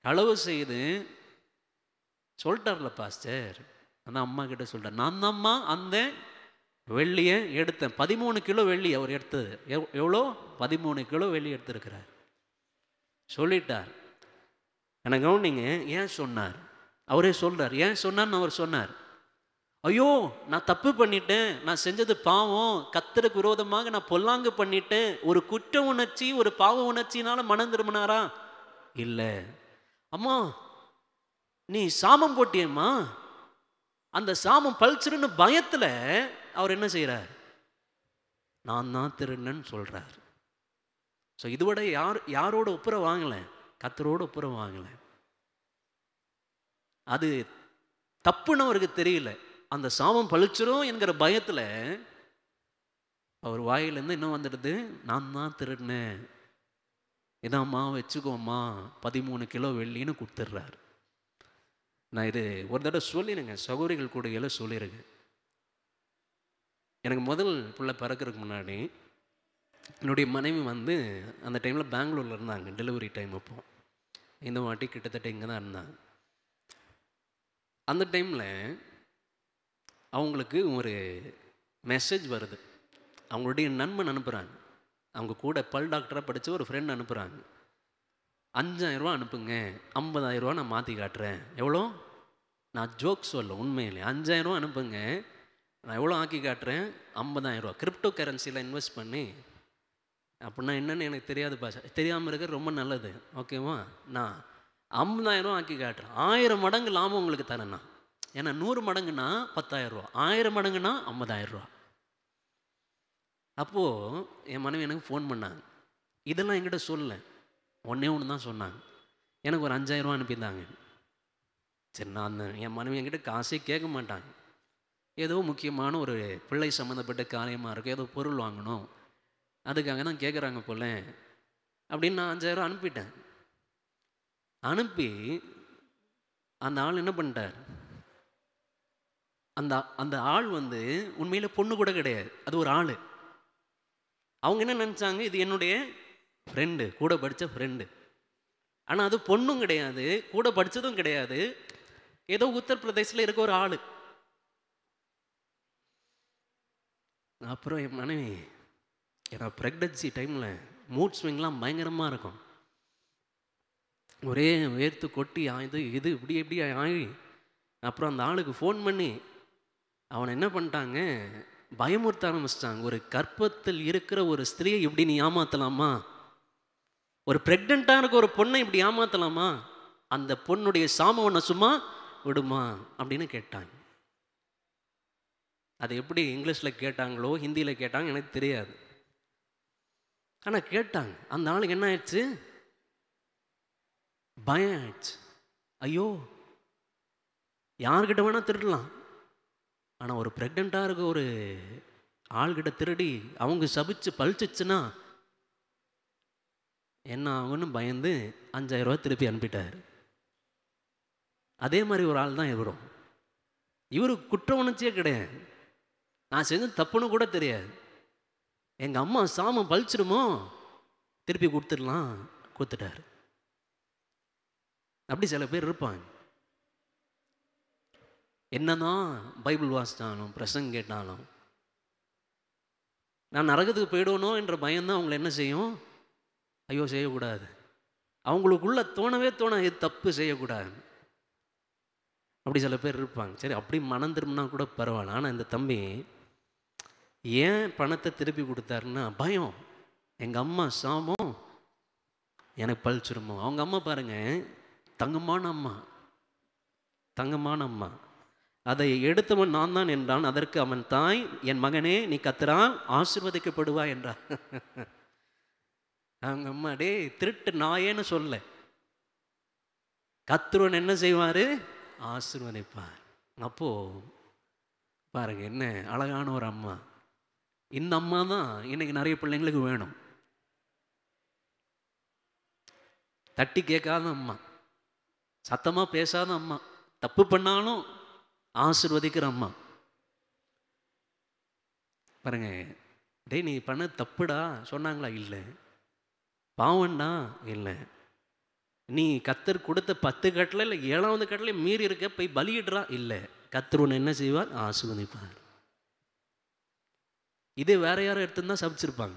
களவு செய்து சொல்லிட்டார்ல பாஸ்டர், அந்த அம்மா கிட்ட சொல்லிட்டார், நான் தான்மா அந்த வெள்ளியை எடுத்தேன். 13 கிலோ வெள்ளி அவர் எடுத்தது. எவ்வளோ? 13 கிலோ வெள்ளி எடுத்திருக்கிறார். சொல்லிட்டார். எனக்கு கவனிங்க, ஏன் சொன்னார்? அவரே சொல்றார். ஏன் சொன்னார்னு அவர் சொன்னார், ஐயோ நான் தப்பு பண்ணிட்டேன், நான் செஞ்சது பாவம், கர்த்தருக்கு விரோதமாக நான் பொல்லாங்கு பண்ணிட்டேன். ஒரு குற்ற உணர்ச்சி, ஒரு பாவ உணர்ச்சினால மனம் திரும்பினாரா? இல்லை. அம்மா நீ சாமம் போட்டியம்மா, அந்த சாமம் பழிச்சிருன்னு பயத்தில் அவர் என்ன செய்கிறார்? நான் தான் திருடன்னு சொல்கிறார். ஸோ இதுவிட யாரோட ஒப்புரம் வாங்கலை? கர்த்தரோட ஒப்புரம் வாங்கலை. அது தப்புன்னு அவருக்கு தெரியல. அந்த சாமம் பழிச்சிரும் என்கிற பயத்தில் அவர் வாயிலேருந்து என்ன வந்துடுது? நான் தான் திருடினேன், இதாம்மா வச்சுக்கோம்மா, 13 கிலோ வெள்ளின்னு கொடுத்துட்றாரு. நான் இது ஒரு தடவை சொல்லிடுங்க, சகோதரிகள் கூடையில் சொல்லிடுங்க. எனக்கு முதல் பிள்ளை பிறக்கிறதுக்கு முன்னாடி என்னுடைய மனைவி அந்த டைமில் பெங்களூரில் இருந்தாங்க, டெலிவரி டைம். அப்போ இந்த வாட்டி கிட்டத்தட்ட இங்கே தான் இருந்தாங்க. அந்த டைமில் அவங்களுக்கு ஒரு மெசேஜ் வருது. அவங்களுடைய நண்பன் அனுப்புகிறாங்க, அவங்க கூட பல் டாக்டராக படித்த ஒரு ஃப்ரெண்ட் அனுப்புகிறாங்க. 5000 ரூபா அனுப்புங்க, 50,000 ரூபா நான் மாற்றி காட்டுறேன். எவ்வளோ? நான் ஜோக் சொல்ல, உண்மையிலே 5000 ரூபா அனுப்புங்க, நான் எவ்வளோ ஆக்கி காட்டுறேன்? 50,000 ரூபா கிரிப்டோ கரன்சியில் இன்வெஸ்ட் பண்ணி. அப்படின்னா என்னென்னு எனக்கு தெரியாது பாஷா, தெரியாமல் இருக்கிறது ரொம்ப நல்லது, ஓகேவா? நான் 50,000 ரூபா ஆக்கி காட்டுறேன், 1000 மடங்கு லாபம் உங்களுக்கு தரேண்ணா. ஏன்னா 100 மடங்குன்னா 10,000 ரூபா, 1000 மடங்குன்னா 50,000 ரூபா. அப்போது என் மனைவி எனக்கு ஃபோன் பண்ணாங்க. இதெல்லாம் என்கிட்ட சொல்லலை, ஒன்றே தான் சொன்னாங்க. எனக்கு ஒரு 5000 ரூபா அனுப்பியிருந்தாங்க. சரி, நான் என் மனைவி என்கிட்ட காசே கேட்க மாட்டாங்க. ஏதோ முக்கியமான ஒரு பிள்ளை சம்மந்தப்பட்ட காரியமாக இருக்கும், ஏதோ பொருள் வாங்கணும், அதுக்காக தான் கேட்குறாங்க போல அப்படின்னு நான் 5000 ரூபா அனுப்பிட்டேன். அனுப்பி அந்த ஆள் என்ன பண்ணிட்டார்? அந்த ஆள் உண்மையில் பொண்ணு கூட கிடையாது, அது ஒரு ஆள். அவங்க என்ன நினச்சாங்க? இது என்னுடைய ஃப்ரெண்டு, கூட படித்த ஃப்ரெண்டு. ஆனால் அது பொண்ணும் கிடையாது, கூட படித்ததும் கிடையாது, ஏதோ உத்தரப்பிரதேசில் இருக்க ஒரு ஆள். அப்புறம் என் மனைவி, ஏன்னா ப்ரெக்னன்சி டைமில் மூட் ஸ்விங்லாம் பயங்கரமாக இருக்கும், ஒரே வேர்த்து கொட்டி இது இப்படி ஆகி, அப்புறம் அந்த ஆளுக்கு ஃபோன் பண்ணி அவனை என்ன பண்ணிட்டாங்க? பயமுறுத்த ஆரம்பிச்சிட்டாங்க. ஒரு கர்ப்பத்தில் இருக்கிற ஒரு ஸ்திரீயை இப்படி நீ ஏமாத்தலாமா? ஒரு ப்ரெக்னெண்ட்டாக இருக்க ஒரு பொண்ணை இப்படி ஏமாற்றலாமா? அந்த பொண்ணுடைய சாமவனை சும்மா விடுமா அப்படின்னு கேட்டாங்க. அது எப்படி இங்கிலீஷில் கேட்டாங்களோ ஹிந்தியில் கேட்டாங்க எனக்கு தெரியாது. ஆனால் கேட்டாங்க. அந்த ஆளுக்கு என்ன ஆயிடுச்சு? பயம் ஆயிடுச்சு. ஐயோ, யார்கிட்ட வேணால் திருடலாம், ஆனால் ஒரு ப்ரெக்னெண்ட்டாக இருக்க ஒரு ஆள்கிட்ட திருடி அவங்க சபிச்சு பழிச்சிச்சுன்னா என்ன ஆகும்னு பயந்து 5000 ரூபா திருப்பி அனுப்பிட்டார். அதே மாதிரி ஒரு ஆள் தான் இவரும். இவரு குற்ற உணர்ச்சியே கிடையாது. நான் செஞ்ச தப்புன்னு கூட தெரியாது. எங்கள் அம்மா சாமம் பழிச்சிடுமோ, திருப்பி கொடுத்துடலாம், கொடுத்துட்டாரு. அப்படி சில பேர் இருப்பாங்க. என்னதான் பைபிள் வாசித்தாலும் பிரசங்கம் கேட்டாலும் நான் நரகத்துக்கு போயிடணும் என்ற பயம்தான் அவங்களை என்ன செய்யும்? ஐயோ செய்யக்கூடாது, அவங்களுக்குள்ள தோணவே இது தப்பு செய்யக்கூடாது. அப்படி சில பேர் இருப்பாங்க. சரி, அப்படி மனம் திரும்பினா கூட பரவாயில்ல. ஆனால் இந்த தம்பி ஏன் பணத்தை திருப்பி கொடுத்தாருன்னா பயம். எங்கள் அம்மா சாமம் எனக்கு பழிச்சிருமோ. அவங்க அம்மா பாருங்க, தங்கமான அம்மா, தங்கமான அம்மா. அதை எடுத்தவன் நான் தான் என்றான். அதற்கு அவன் தாய், என் மகனே நீ கத்தரால் ஆசீர்வதிக்கப்படுவா என்றார். அவங்க அம்மா, டே திருட்டு நாயேன்னு சொல்ல, கத்தருவன் என்ன செய்வார்? ஆசீர்வதிப்பார். அப்போ பாருங்க என்ன அழகான ஒரு அம்மா. இந்த அம்மா தான் இன்னைக்கு நிறைய பிள்ளைங்களுக்கு வேணும். தட்டி கேட்காத அம்மா, சத்தமாக பேசாத அம்மா, தப்பு பண்ணாலும் ஆசீர்வதிக்கிற அம்மா. பாருங்க, டேய் நீ பண்ண தப்புடா சொன்னாங்களா? இல்லை. பாவண்டா? இல்லை. நீ கத்தர் கொடுத்த 10 கட்டளை இல்லை 7வது கட்டளை மீறி இருக்க, போய் பலியிடுறா? இல்லை. கத்தர் உன்னை என்ன செய்வார்? ஆசீர்வதிப்பார். இதே வேற யாரும் எடுத்துருந்தா சபிச்சிருப்பாங்க.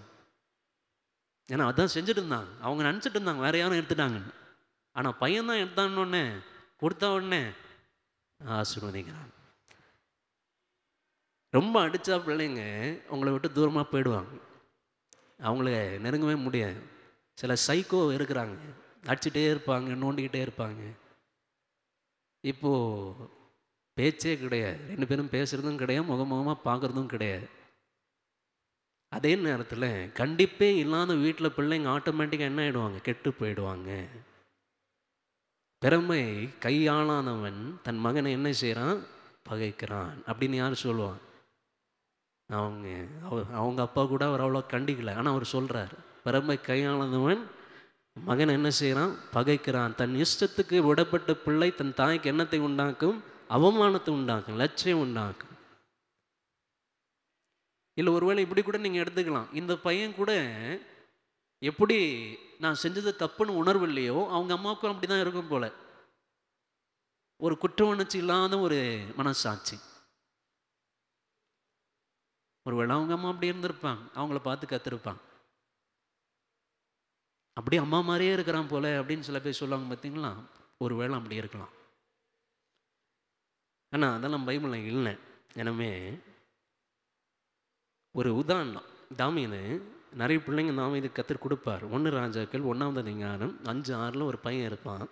ஏன்னா அதான் செஞ்சுட்டு இருந்தாங்க. அவங்க நினச்சிட்டு இருந்தாங்க வேற யாரும் எடுத்துட்டாங்கன்னு. ஆனால் பையன்தான் எடுத்தான்னு கொடுத்தா உடனே ஆசீர்வதிக்கிறான். ரொம்ப அடித்தா பிள்ளைங்க உங்களை விட்டு தூரமாக போயிடுவாங்க. அவங்கள நெருங்கவே முடியாது. சில சைக்கோ இருக்கிறாங்க, அடிச்சுட்டே இருப்பாங்க, நோண்டிக்கிட்டே இருப்பாங்க. இப்போது பேச்சே கிடையாது, 2 பேரும் பேசுகிறதும் கிடையாது, முகமுகமாக பார்க்குறதும் கிடையாது. அதே நேரத்தில் கண்டிப்பே இல்லாத வீட்டில் பிள்ளைங்க ஆட்டோமேட்டிக்காக என்ன ஆகிடுவாங்க? கெட்டு போயிடுவாங்க. பெருமை கையாளானவன் தன் மகனை என்ன செய்கிறான்? பகைக்கிறான் அப்படின்னு யார் சொல்லுவான்? அவங்க அப்பா கூட அவர் அவ்வளோ கண்டிக்கல. ஆனால் அவர் சொல்கிறார், பெருமை கையாளானவன் மகன் என்ன செய்கிறான்? பகைக்கிறான். தன் இஷ்டத்துக்கு விடப்பட்ட பிள்ளை தன் தாய்க்கு என்னத்தை உண்டாக்கும்? அவமானத்தை உண்டாக்கும், லட்சியம் உண்டாக்கும். இல்லை ஒருவேளை இப்படி கூட நீங்கள் எடுத்துக்கலாம். இந்த பையன் கூட எப்படி நான் செஞ்சது தப்புன்னு உணர்வு இல்லையோ, அவங்க அம்மாவுக்கும் அப்படி தான் இருக்கும் போல. ஒரு குற்ற உணர்ச்சி இல்லாத ஒரு மனசாட்சி. ஒருவேளை அவங்க அம்மா அப்படி இருந்திருப்பாங்க, அவங்கள பார்த்து கற்றுருப்பாங்க. அப்படி அம்மா மாதிரியே இருக்கிறான் போல அப்படின்னு சில பேர் சொல்லுவாங்க பார்த்தீங்களா? ஒரு வேளை அப்படி இருக்கலாம். ஆனால் அதெல்லாம் பைபிளில் இல்லை. எனவே ஒரு உதாரணம், தாவீது நிறைய பிள்ளைங்க தாவீது கத்தர் கொடுப்பார். 1 ராஜாக்கள் 1ஆம் அதிகாரம் 5-6 ஒரு பையன் இருப்பான்.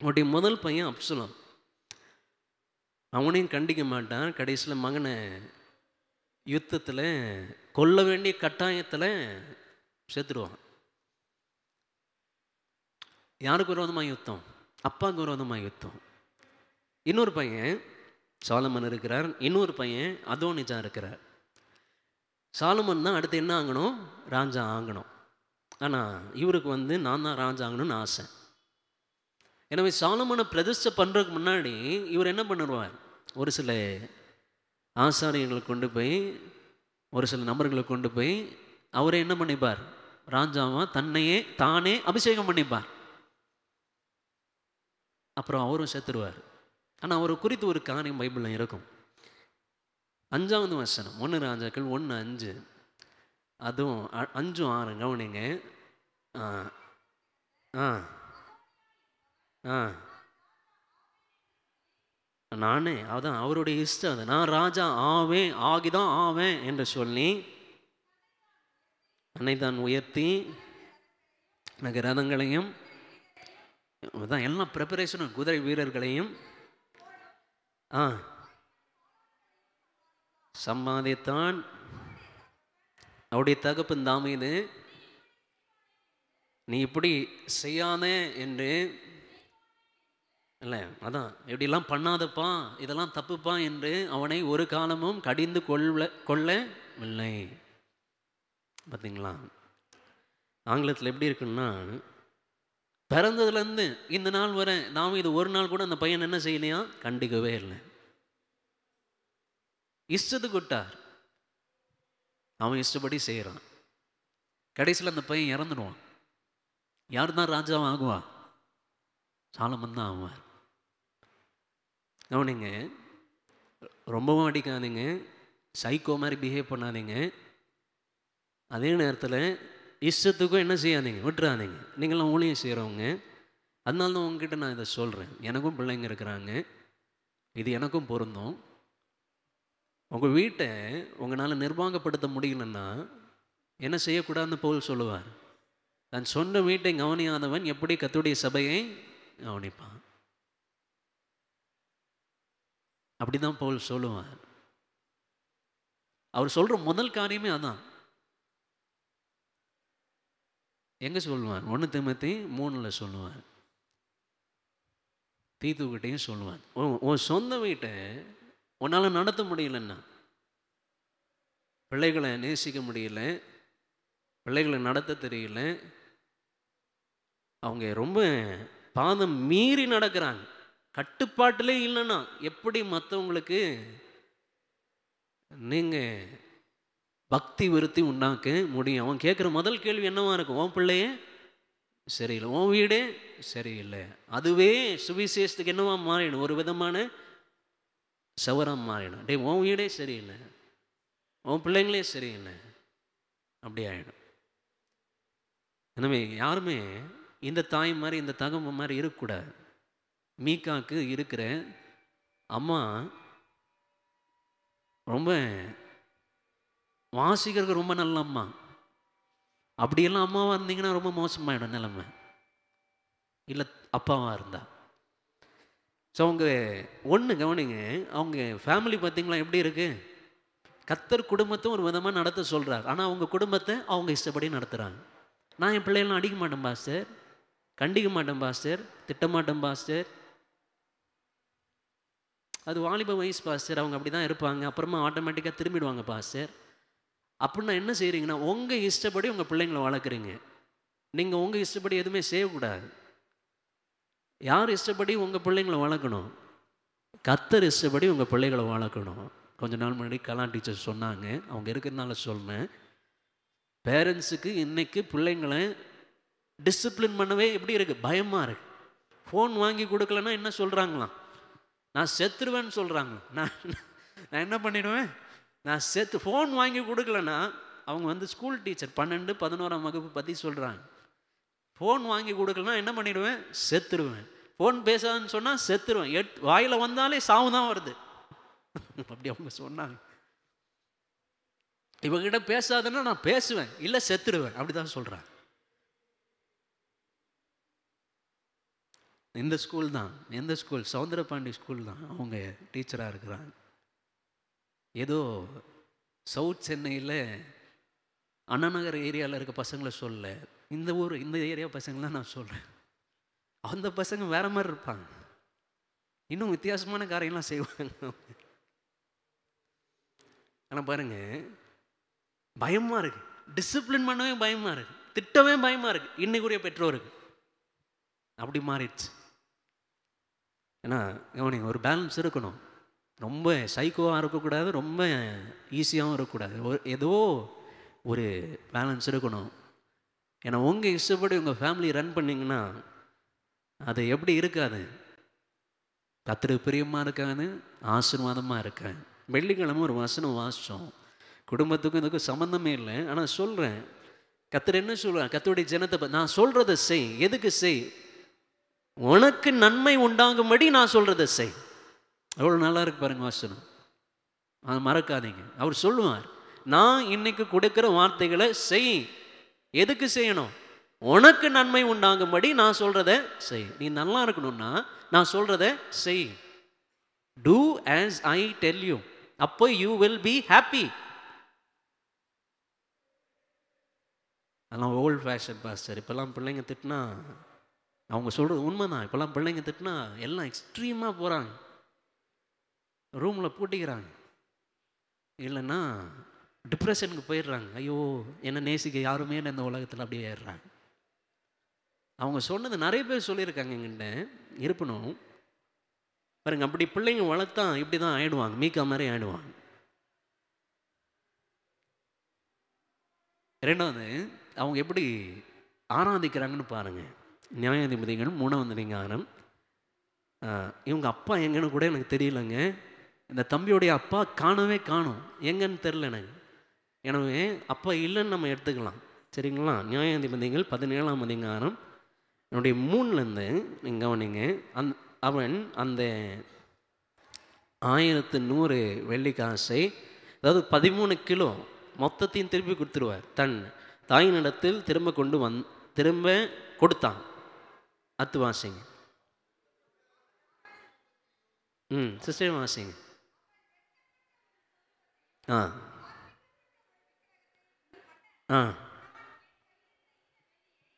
அவனுடைய முதல் பையன் அப்சலோம். அவனையும் கண்டிக்க மாட்டான். கடைசியில் மகனை யுத்தத்தில் கொல்ல வேண்டிய கட்டாயத்தில் சேர்த்துடுவான். யாருக்கு விரோதமாக யுத்தம்? அப்பாவுக்கு விரோதமாக யுத்தம். இன்னொரு பையன் சாலமன் இருக்கிறார், இன்னொரு பையன் அதோனிஜா இருக்கிறார். சாலமன் தான் அடுத்து என்ன ஆகணும்? ராஜா ஆகணும். ஆனால் இவருக்கு நான் தான் ராஜா ஆகணும்னு ஆசை. எனவே சாலமனை பிரதிஷ்டை பண்ணுறதுக்கு முன்னாடி இவர் என்ன பண்ணிடுவார்? ஒரு சில ஆசாரியர்களை கொண்டு போய், ஒரு சில நபர்களை கொண்டு போய் அவரை என்ன பண்ணிப்பார்? ராஜாவாக தானே அபிஷேகம் பண்ணிப்பார். அப்புறம் அவரும் செத்துருவார். ஆனால் அவரை குறித்து ஒரு காரியம் பைபிளில் இருக்கும். 5வது வசனம் 1 ராஜாக்கள் 1:5, அதுவும் 5:6 கவனிங்க. நானே அதான் அவருடைய இஷ்டம், அது நான் ராஜா ஆகிதான் ஆவேன் என்று சொல்லி தன்னை தான் உயர்த்தி எனக்கு ரதங்களையும் அதான் எல்லாம் ப்ரிப்பரேஷனும், குதிரை வீரர்களையும் சம்பாதித்தான். அவருடைய தகப்பன் தாவீது நீ இப்படி செய்யாதே என்று இல்லை, அதான் இப்படிலாம் பண்ணாதப்பா, இதெல்லாம் தப்புப்பா என்று அவனை ஒரு காலமும் கடிந்து கொள்ளவில்லை. பார்த்தீங்களா? ஆங்கிலத்தில் எப்படி இருக்குன்னா, பிறந்ததுலேருந்து இந்த நாள் வரை தாவீது ஒரு நாள் கூட அந்த பையன் என்ன செய்யலையா, கண்டிக்கவே இல்லை. இஷ்டத்துக்கு விட்டார், அவன் இஷ்டப்படி செய்கிறான். கடைசியில் அந்த பையன் இறந்துடுவான். யார் தான் ராஜாவும் ஆகுவா? சாலமன் தான் ஆவார். கவனிங்க, ரொம்பவும் அடிக்காதீங்க, சைக்கோ மாதிரி பிஹேவ் பண்ணாதீங்க. அதே நேரத்தில் இஷ்டத்துக்கும் என்ன செய்யாதீங்க, விட்டுறாதீங்க. நீங்களாம் ஊழியம் செய்கிறவங்க, அதனால தான் உங்ககிட்ட நான் இதை சொல்கிறேன். எனக்கும் பிள்ளைங்க இருக்கிறாங்க, இது எனக்கும் பொருந்தும். உங்கள் வீட்டை உங்களால் நிர்வாகப்படுத்த முடியலன்னா என்ன செய்யக்கூடாதுன்னு பவுல் சொல்லுவார். தன் சொந்த வீட்டை கவனியாதவன் எப்படி கர்த்தருடைய சபையை கவனிப்பான்? அப்படிதான் பவுல் சொல்லுவார். அவர் சொல்ற முதல் காரியமே அதான். எங்க சொல்லுவார்? 1 தீமோத்தேயு 3 சொல்லுவார், தீத்துக்கிட்டையும் சொல்லுவார். உன் சொந்த வீட்டை உன்னால் நடத்த முடியலன்னா, பிள்ளைகளை நேசிக்க முடியல, பிள்ளைகளை நடத்த தெரியல, அவங்க ரொம்ப பாதம் மீறி நடக்கிறாங்க, கட்டுப்பாட்டிலே இல்லைன்னா எப்படி மற்றவங்களுக்கு நீங்கள் பக்தி விருத்தி உண்டாக்க முடியும்? அவன் கேட்குற முதல் கேள்வி என்னவா இருக்கும்? உன் பிள்ளையே சரியில்லை, உன் வீடே சரியில்லை. அதுவே சுவிசேஷத்துக்கு என்னவா மாறிடும்? ஒரு விதமான சவரம் மாறிடும். டே, உன் வீடே சரியில்லை, உன் பிள்ளைங்களே சரியில்லை, அப்படி ஆகிடும். எனவே யாருமே இந்த தாய் மாதிரி இந்த தகவல் மாதிரி இருக்கக்கூடாது. மீகாக்கு இருக்கிற அம்மா ரொம்ப வாசிக்கிறதுக்கு ரொம்ப நல்ல அம்மா. அப்படியெல்லாம் அம்மாவாக இருந்தீங்கன்னா ரொம்ப மோசமாயிடும் நிலைமை, இல்லை அப்பாவாக இருந்தா. ஸோ அவங்க ஒன்று கவனிங்க, அவங்க ஃபேமிலி பார்த்தீங்களா எப்படி இருக்கு? கர்த்தர் குடும்பத்தை ஒரு விதமாக நடத்த சொல்கிறார், ஆனால் அவங்க குடும்பத்தை அவங்க இஷ்டப்படி நடத்துகிறாங்க. நான் என் பிள்ளைகள்லாம் அடிக்க மாட்டேன் பாஸ்டர், கண்டிக்க மாட்டேன் பாஸ்டர், திட்டமாட்டேன் பாஸ்டர், அது வாலிப வயசு பாஸ்டர், அவங்க அப்படி தான் இருப்பாங்க, அப்புறமா ஆட்டோமேட்டிக்காக திரும்பிடுவாங்க பாஸ்டர். அப்படின்னா என்ன செய்கிறீங்கன்னா, உங்கள் இஷ்டப்படி உங்கள் பிள்ளைங்களை வளர்க்குறீங்க. நீங்கள் உங்கள் இஷ்டப்படி எதுவுமே செய்யக்கூடாது. யார் இஷ்டப்படி உங்கள் பிள்ளைங்களை வளர்க்கணும்? கர்த்தர் இஷ்டப்படி உங்கள் பிள்ளைகளை வளர்க்கணும். கொஞ்ச நாள் முன்னாடி கலா டீச்சர் சொன்னாங்க, அவங்க இருக்கிறதுனால சொன்னேன். பேரண்ட்ஸுக்கு இன்றைக்கி பிள்ளைங்களை டிசிப்ளின் பண்ணவே எப்படி இருக்குது? பயமாக இருக்குது. ஃபோன் வாங்கி கொடுக்கலன்னா என்ன சொல்கிறாங்களாம்? நான் செத்துருவேன்னு சொல்கிறாங்க. நான் என்ன பண்ணிடுவேன்? நான் ஃபோன் வாங்கி கொடுக்கலன்னா, அவங்க வந்து ஸ்கூல் டீச்சர் 12, 11ஆம் வகுப்பு பற்றி சொல்கிறாங்க. ஃபோன் வாங்கி கொடுக்கலன்னா என்ன பண்ணிடுவேன்? செத்துருவேன். ஃபோன் பேசாதுன்னு சொன்னால் செத்துருவேன். வாயில் வந்தாலே சாவு தான் வருது. அப்படி அவங்க சொன்னாங்க. இவங்கிட்ட பேசாதுன்னா நான் பேசுவேன், இல்லை செத்துருவேன், அப்படி தான் சொல்கிறாங்க. இந்த ஸ்கூல் தான், எந்த ஸ்கூல்? சவுந்தரபாண்டி ஸ்கூல் தான். அவங்க டீச்சராக இருக்கிறாங்க. ஏதோ சவுத் சென்னையில் அண்ணாநகர் ஏரியாவில் இருக்க பசங்களை சொல்ல, இந்த ஊர் இந்த ஏரியா பசங்களாம் நான் சொல்கிறேன். அந்த பசங்க வேற மாதிரி இருப்பாங்க, இன்னும் வித்தியாசமான காரியம்லாம் செய்வாங்க. ஆனால் பாருங்க, பயமாக இருக்குது, டிசிப்ளின் பண்ணவே பயமாக இருக்குது, திட்டவே பயமாக இருக்குது இன்னைக்குரிய பெற்றோருக்கு. அப்படி மாறிடுச்சு. ஏன்னா கவனிங்க, ஒரு பேலன்ஸ் இருக்கணும். ரொம்ப சைக்கோவாக இருக்கக்கூடாது, ரொம்ப ஈஸியாகவும் இருக்கக்கூடாது. ஏதோ ஒரு பேலன்ஸ் இருக்கணும். ஏன்னா உங்கள் இஷ்டப்படி உங்கள் ஃபேமிலி ரன் பண்ணிங்கன்னா அது எப்படி இருக்காது? கர்த்தருக்கு பிரியமாக இருக்காது, ஆசீர்வாதமாக இருக்காது. வெள்ளிக்கிழமை ஒரு வசனம் வாசித்தோம், குடும்பத்துக்கும் இதுக்கும் சம்மந்தமே இல்லை. ஆனால் சொல்கிறேன், கர்த்தர் என்ன சொல்கிறேன்? கர்த்தருடைய ஜனத்தை நான் சொல்கிறத செய். எதுக்கு செய்? உனக்கு நன்மை உண்டாகும்படி நான் சொல்கிறத செய். எவ்வளோ நல்லா இருக்கு பாருங்க வசனம். அதை மறக்காதீங்க. அவர் சொல்லுவார், நான் இன்னைக்கு கொடுக்குற வார்த்தைகளை செய். எதுக்கு செய்யணும்? உனக்கு நன்மை உண்டாகும்படி நான் சொல்கிறத செய். நீ நல்லா இருக்கணும்னா நான் சொல்கிறத செய். Do as I tell you. அப்போ யூ வில் பி ஹாப்பி. அதெல்லாம் ஓல்ட் ஃபேஷன் பாஸ்டர். இப்போல்லாம் பிள்ளைங்க திட்டினா, அவங்க சொல்கிறது உண்மைதான், இப்போல்லாம் பிள்ளைங்க திட்டினா எல்லாம் எக்ஸ்ட்ரீமாக போகிறாங்க, ரூமில் பூட்டிக்கிறாங்க, இல்லைன்னா டிப்ரெஷனுக்கு போயிடுறாங்க. ஐயோ என்ன நேசிக்க யாருமே இந்த உலகத்தில் அப்படியே ஏறுறாங்க. அவங்க சொன்னது நிறைய பேர் சொல்லியிருக்காங்க எங்கிட்ட இருப்பணும் பாருங்க. அப்படி பிள்ளைங்க வளர்த்தா இப்படி தான் ஆயிடுவாங்க, மீக்கா மாதிரி ஆயிடுவாங்க. ரெண்டாவது, அவங்க எப்படி ஆராதிக்கிறாங்கன்னு பாருங்கள். நியாயாதிபதிகள் 3ஆம் அதிகாரம். இவங்க அப்பா எங்கன்னு கூட எனக்கு தெரியலங்க. இந்த தம்பியோடைய அப்பா காணவே காணும், எங்கன்னு தெரில எனக்கு. எனவே அப்பா இல்லைன்னு நம்ம எடுத்துக்கலாம், சரிங்களா? நியாயாதிபதிகள் 17ஆம் அதிகாரம் என்னுடைய 3லேருந்து நீங்கள் கவனிங்க. அவன் அந்த 1100 வெள்ளிக்காசை, அதாவது 13 கிலோ மொத்தத்தையும் திருப்பி கொடுத்துருவார். தன் தாயினிடத்தில் திரும்ப கொடுத்தான். அத்து வாசிங்க. சிஸ்டர் வாசிங்க. ஆ ஆ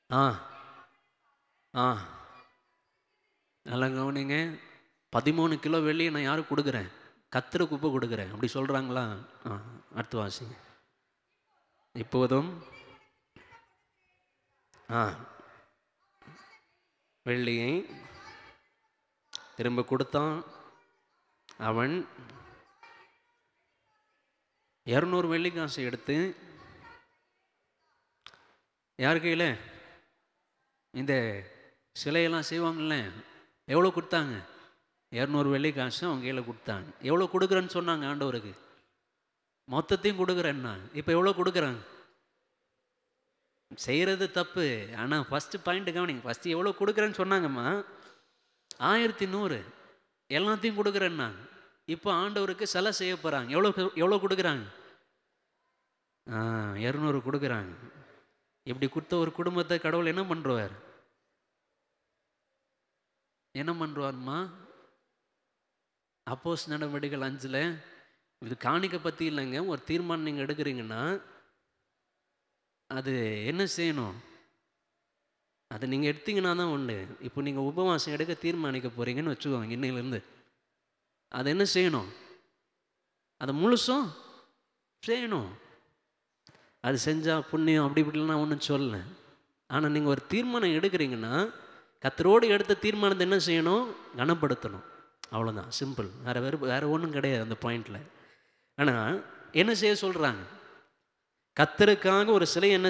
ஆ ஆ நல்லா கவனிங்க. 13 கிலோ வெள்ளியை நான் யாருக்கு கொடுக்குறேன்? கத்திர குப்பை கொடுக்குறேன், அப்படி சொல்கிறாங்களா? அடுத்து வாசிங்க. இப்போதும் வெள்ளியை திரும்ப கொடுத்தான். அவன் 200 வெள்ளிக்காசை எடுத்து யார் கையில் இந்த சிலையெல்லாம் செய்வாங்கள்ல, எவ்வளோ கொடுத்தாங்க? 200 வெள்ளிக்காசு அவங்க கையில் கொடுத்தாங்க. எவ்வளோ கொடுக்குறேன்னு சொன்னாங்க ஆண்டவருக்கு? மொத்தத்தையும் கொடுக்குறேன்னா. இப்போ எவ்வளோ கொடுக்குறாங்க? செய்கிறது தப்பு, ஆனால் ஃபஸ்ட்டு பாயிண்ட் கவனிங்க. ஃபஸ்ட்டு எவ்வளோ கொடுக்குறேன்னு சொன்னாங்கம்மா? 1100 எல்லாத்தையும் கொடுக்குறேன்னாங்க. இப்போ ஆண்டவருக்கு சிலை செய்ய போகிறாங்க. எவ்வளோ கொடுக்குறாங்க? 200 கொடுக்குறாங்க. இப்படி கொடுத்த ஒரு குடும்பத்தை கடவுள் என்ன பண்ணுறார்? என்ன பண்ணுவார்மா? அப்போஸ்தலர் நடவடிக்கைகள் 5ல் இது காணிக்கை பற்றி இல்லைங்க. ஒரு தீர்மானம் நீங்கள் எடுக்கிறீங்கன்னா அது என்ன செய்யணும்? அதை நீங்கள் எடுத்தீங்கன்னா தான் உண்டு. இப்போ நீங்கள் உபவாசம் எடுக்க தீர்மானிக்க போகிறீங்கன்னு வச்சுக்கோங்க இன்னையிலேருந்து. அதை என்ன செய்யணும்? அதை முழுசும் செய்யணும். அது செஞ்சால் புண்ணியம் அப்படி இப்படிலாம் ஒன்றும் சொல்லலை. ஆனால் நீங்கள் ஒரு தீர்மானம் எடுக்கிறீங்கன்னா கர்த்தரோடு எடுத்த தீர்மானத்தை என்ன செய்யணும்? கனப்படுத்தணும். அவ்வளோதான், சிம்பிள். வேறு ஒன்றும் கிடையாது அந்த பாயிண்டில். ஆனால் என்ன செய்ய சொல்கிறாங்க? கர்த்தருக்காக ஒரு சிலையை என்ன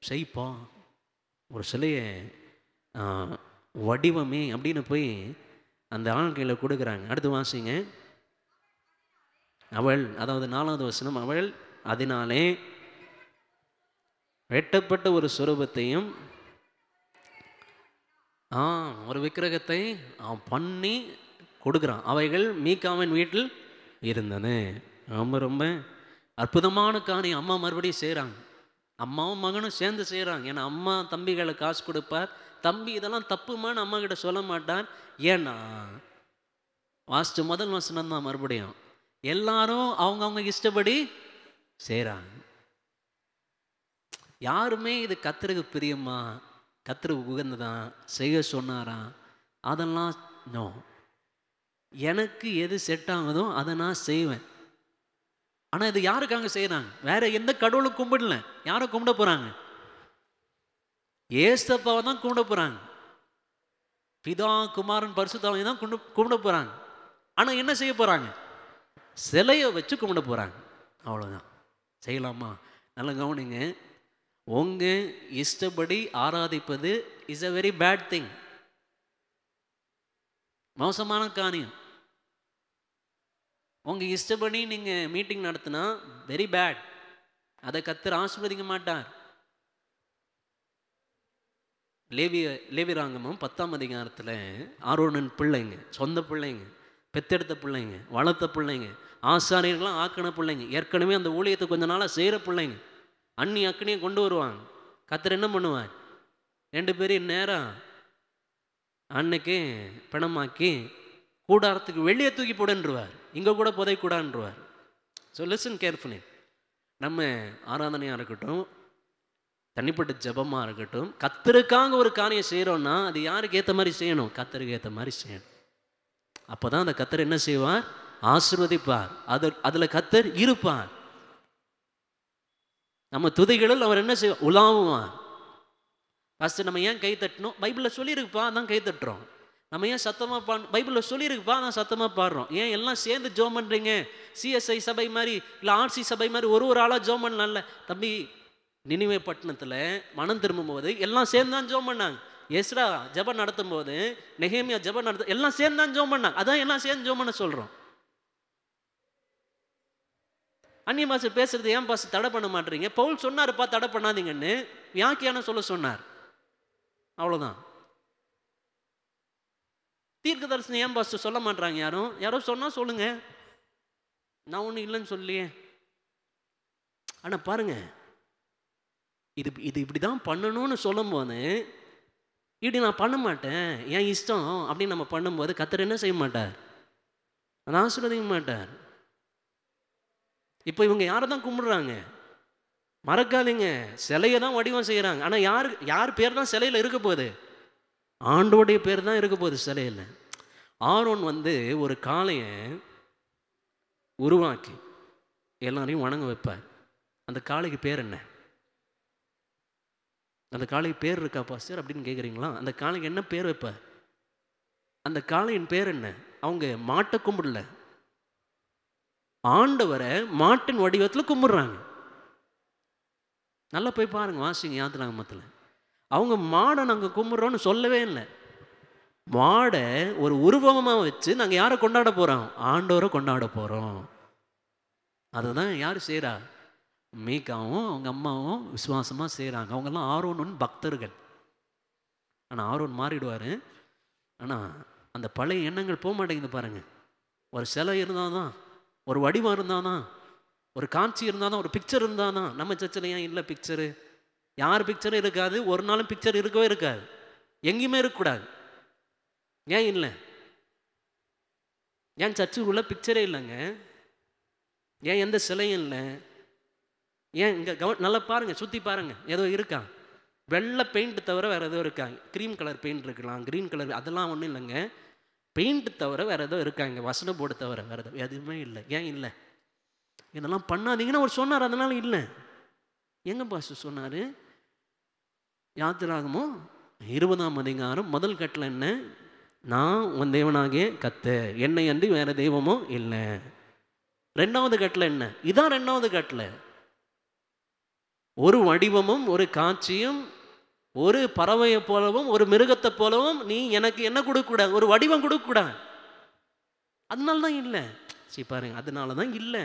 செய்ப்பா, ஒரு சிலையை வடிவமே அப்படின்னு போய் அந்த ஆள் கையில் கொடுக்குறாங்க. அடுத்து வாசிங்க. அவள், அதாவது 4வது வசனம், அவள் அதனாலே வெட்டப்பட்ட ஒரு சுரூபத்தையும் ஒரு விக்கிரகத்தை பண்ணி கொடுக்குறான். அவைகள் மீகாவின் வீட்டில் இருந்தன. ரொம்ப ரொம்ப அற்புதமான காரியம். அம்மா மறுபடியும் செய்கிறாங்க. அம்மாவும் மகனும் சேர்ந்து செய்கிறாங்க. ஏன்னா அம்மா தம்பிகளை காசு கொடுப்பார். தம்பி இதெல்லாம் தப்புமான்னு அம்மா கிட்ட சொல்ல மாட்டார். ஏன்னா வாசித்த முதல் வசனம் தான். மறுபடியும் எல்லாரும் அவங்கவுங்க இஷ்டப்படி செய்கிறாங்க. யாருமே இது கர்த்தருக்கு பிரியமா, கர்த்தருக்கு உகந்ததான் செய்ய சொன்னாராம், அதெல்லாம் நோ. எனக்கு எது செட் ஆகுதோ அதை நான் செய்வேன். ஆனால் இது யாருக்காக செய்கிறாங்க? வேற எந்த கடவுளும் கும்பிடல. யாரை கும்பிட போகிறாங்க? ஏசப்பாவை தான் கும்பிட போகிறாங்க. பிதா குமாரன் பரிசுத்தாவை தான் கும்பிட போகிறாங்க. ஆனால் என்ன செய்ய போகிறாங்க? சிலையை வச்சு கும்பிட போகிறாங்க. அவ்வளோதான். செய்யலாமா? நல்லா கவனிங்க. உங்கள் இஷ்டப்படி ஆராதிப்பது is a very bad thing. மோசமான காரியம். உங்கள் இஷ்டப்படி நீங்கள் மீட்டிங் நடத்தினா வெரி பேட். அதை கர்த்தர் ஆசீர்வதிக்க மாட்டார். லேவியராகமம் 10ஆம் அதிகாரத்தில் ஆரோனின் பிள்ளைங்க, சொந்த பிள்ளைங்க, பெத்தெடுத்த பிள்ளைங்க, வளர்த்த பிள்ளைங்க, ஆசாரியர்களாம் ஆக்கின பிள்ளைங்க, ஏற்கனவே அந்த ஊழியத்தை கொஞ்ச நாளாக செய்கிற பிள்ளைங்க, அன்னி அக்கனியை கொண்டு வருவாங்க. கர்த்தர் என்ன பண்ணுவார்? 2 பேரையும் நேரம் அன்னைக்கு பிணமாக்கி கூடாரத்துக்கு வெளியே தூக்கி போடுன்றுவார். இங்கே கூட புதைக்கூடான்றுவார். So listen carefully. நம்ம ஆராதனையாக இருக்கட்டும், தனிப்பட்ட ஜபமாக இருக்கட்டும், கர்த்தருக்காக ஒரு காரியம் செய்கிறோன்னா அது யாருக்கு ஏற்ற மாதிரி செய்யணும்? கர்த்தருக்கு ஏற்ற மாதிரி செய்யணும். அப்போ தான் அந்த கர்த்தர் என்ன செய்வார்? ஆசீர்வதிப்பார். அதில் கர்த்தர் இருப்பார். நம்ம துதிகளில் அவர் என்ன செய்வார்? உலாவுவார். ஃபஸ்ட்டு நம்ம ஏன் கை தட்டணும்? பைபிளில் சொல்லியிருக்குப்பா, அதான் கை தட்டுறோம். நம்ம ஏன் சத்தமாக பைபிளில் சொல்லியிருக்குப்பா, நான் சத்தமாக பாடுறோம். ஏன் எல்லாம் சேர்ந்து ஜோம் பண்ணுறீங்க? சிஎஸ்ஐ சபை மாதிரி இல்லை ஆர்சி சபை மாதிரி ஒரு ஆளாக ஜோம் பண்ணலாம்ல? தம்பி, நினிவே பட்டணத்தில் மனம் திரும்பும் போது எல்லாம் சேர்ந்து தான் ஜோம் பண்ணாங்க. எஸ்ரா ஜெபம் நடத்தும் போது, நெகேமியா ஜெபம் எல்லாம் சேர்ந்து தான் ஜோம் பண்ணாங்க. அதான் எல்லாம் சேர்ந்து ஜோம் பண்ண சொல்கிறோம். அந்நிய பாஷை பேசுறது ஏன் பாஷை தடை பண்ண மாட்டீங்க? பவுல் சொன்னாருப்பா தடை பண்ணாதீங்கன்னு, வியாக்கியானம் சொல்ல சொன்னார். அவ்வளோதான். தீர்க்க தரிசனம் ஏன் பாஸ்டர் சொல்ல மாட்டாங்க? யாரோ சொன்னால் சொல்லுங்க, நான் ஒன்றும் இல்லைன்னு சொல்லியே. ஆனால் பாருங்க, இது இப்படி தான் பண்ணணும்னு சொல்லும் போது, இப்படி நான் பண்ண மாட்டேன், என் இஷ்டம் அப்படின்னு நம்ம பண்ணும்போது கர்த்தர் என்ன செய்ய மாட்டார்? அதை ஆசீர்வதிக்க மாட்டார். இப்போ இவங்க யாரை தான் கும்பிடுறாங்க? மறக்காதீங்க, சிலையை தான் வடிவம் செய்கிறாங்க. ஆனால் யார் பேர் தான் சிலையில் இருக்க போகுது? ஆண்டோடைய பேர் தான் இருக்க போகுது சிலையில். ஆரோன் ஒரு காளையை உருவாக்கி எல்லாரையும் வணங்க வைப்பார். அந்த காளைக்கு பேர் என்ன? அந்த காளைக்கு பேர் இருக்கா பாஸ்டர் அப்படின்னு கேட்குறீங்களா? அந்த காளைக்கு என்ன பேர் வைப்பார்? அந்த காளையின் பேர் என்ன? அவங்க மாட்டை கும்பிடல, ஆண்டவரை மாட்டின் வடிவத்தில் கும்பிடுறாங்க. நல்லா போய் பாருங்க, வாசிங்க யாத்திராகமத்தில். அவங்க மாடை நாங்கள் கும்பிட்றோன்னு சொல்லவே இல்லை. மாடை ஒரு உருவகமாக வச்சு நாங்கள் யாரை கொண்டாட போகிறோம்? ஆண்டவரை கொண்டாட போகிறோம். அதுதான் யார் செய்கிறா? மீகாவும் அவங்க அம்மாவும் விசுவாசமாக செய்கிறாங்க. அவங்கெல்லாம் ஆரோன் பக்தர்கள். ஆனால் ஆரோன் மாறிடுவார். ஆனால் அந்த பழைய எண்ணங்கள் போக மாட்டேங்குது பாருங்கள். ஒரு சிலை இருந்தால் தான், ஒரு வடிவம் இருந்தால் தான், ஒரு காட்சி இருந்தால் தான், ஒரு பிக்சர் இருந்தால் தான். நம்ம சர்ச்சில் ஏன் இல்லை பிக்சரு? யார் பிக்சரும் இருக்காது, ஒரு நாளும் பிக்சர் இருக்கவே இருக்காது, எங்கேயுமே இருக்கக்கூடாது. ஏன் இல்லை? ஏன் சர்ச்சுக்குள்ளே பிக்சரே இல்லைங்க? ஏன் எந்த சிலையும் இல்லை? ஏன் இங்கே நல்லா பாருங்கள், சுற்றி பாருங்கள், ஏதோ இருக்கா? வெள்ளை பெயிண்ட் தவிர வேறு ஏதோ இருக்கா? க்ரீம் கலர் பெயிண்ட் இருக்கலாம், க்ரீன் கலர், அதெல்லாம் ஒன்றும் இல்லைங்க. பெயிண்ட் தவிர வேறு ஏதோ இருக்காங்க, வசன போர்டு தவிர வேறு எதுவுமே இல்லை. ஏன் இல்லை? இதெல்லாம் பண்ணாதீங்கன்னு அவர் சொன்னார், அதனால இல்லை. எங்கே பாஸ்டர் சொன்னார்? யாத்திராகமம் 20ஆம் அதிகாரம் முதல் கட்டளை என்ன? நான் உன் தேவனாகிய கர்த்தர், என்னை அன்றி வேற தெய்வமும் இல்லை. 2வது கட்டளை என்ன? இதான் 2வது கட்டளை. ஒரு வடிவமும் ஒரு காட்சியும் ஒரு பறவையை போலவும் ஒரு மிருகத்தை போலவும் நீ எனக்கு என்ன கொடுக்கக்கூடாது? ஒரு வடிவம் கொடுக்கக்கூடாது. அதனால தான் இல்லை. சரி பாருங்க, அதனால தான் இல்லை.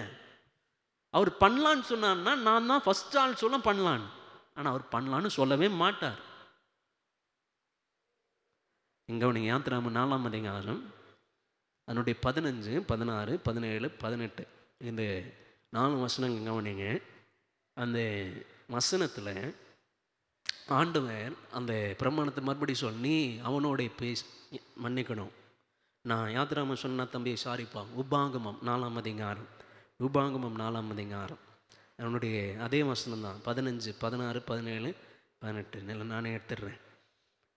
அவர் பண்ணலான்னு சொன்னான்னா நான் தான் ஃபர்ஸ்ட் ஆள் சொல்ல பண்ணலான்னு. ஆனால் அவர் பண்ணலான்னு சொல்லவே மாட்டார். இங்கே நீங்கள் யாத்திராகமம் 4ஆம் அதிகாரம் அதனுடைய 15, 16, 17, 18 இந்த 4 வசனங்கள் கவனிங்க. அந்த வசனத்தில் ஆண்டவர் அந்த பிரமாணத்தை மறுபடி சொல்லி அவனோடைய மன்னிக்கணும். நான் யாத்திராகமம் சொன்னா தம்பி சாரிப்பா, உபாகமம் 4ஆம் அதிகாரம், உபாகமம் 4ஆம் அதிகாரம் அவனுடைய அதே வசனம் தான் 15, 16, 17, 18 இல்லை நானே எடுத்துடுறேன்.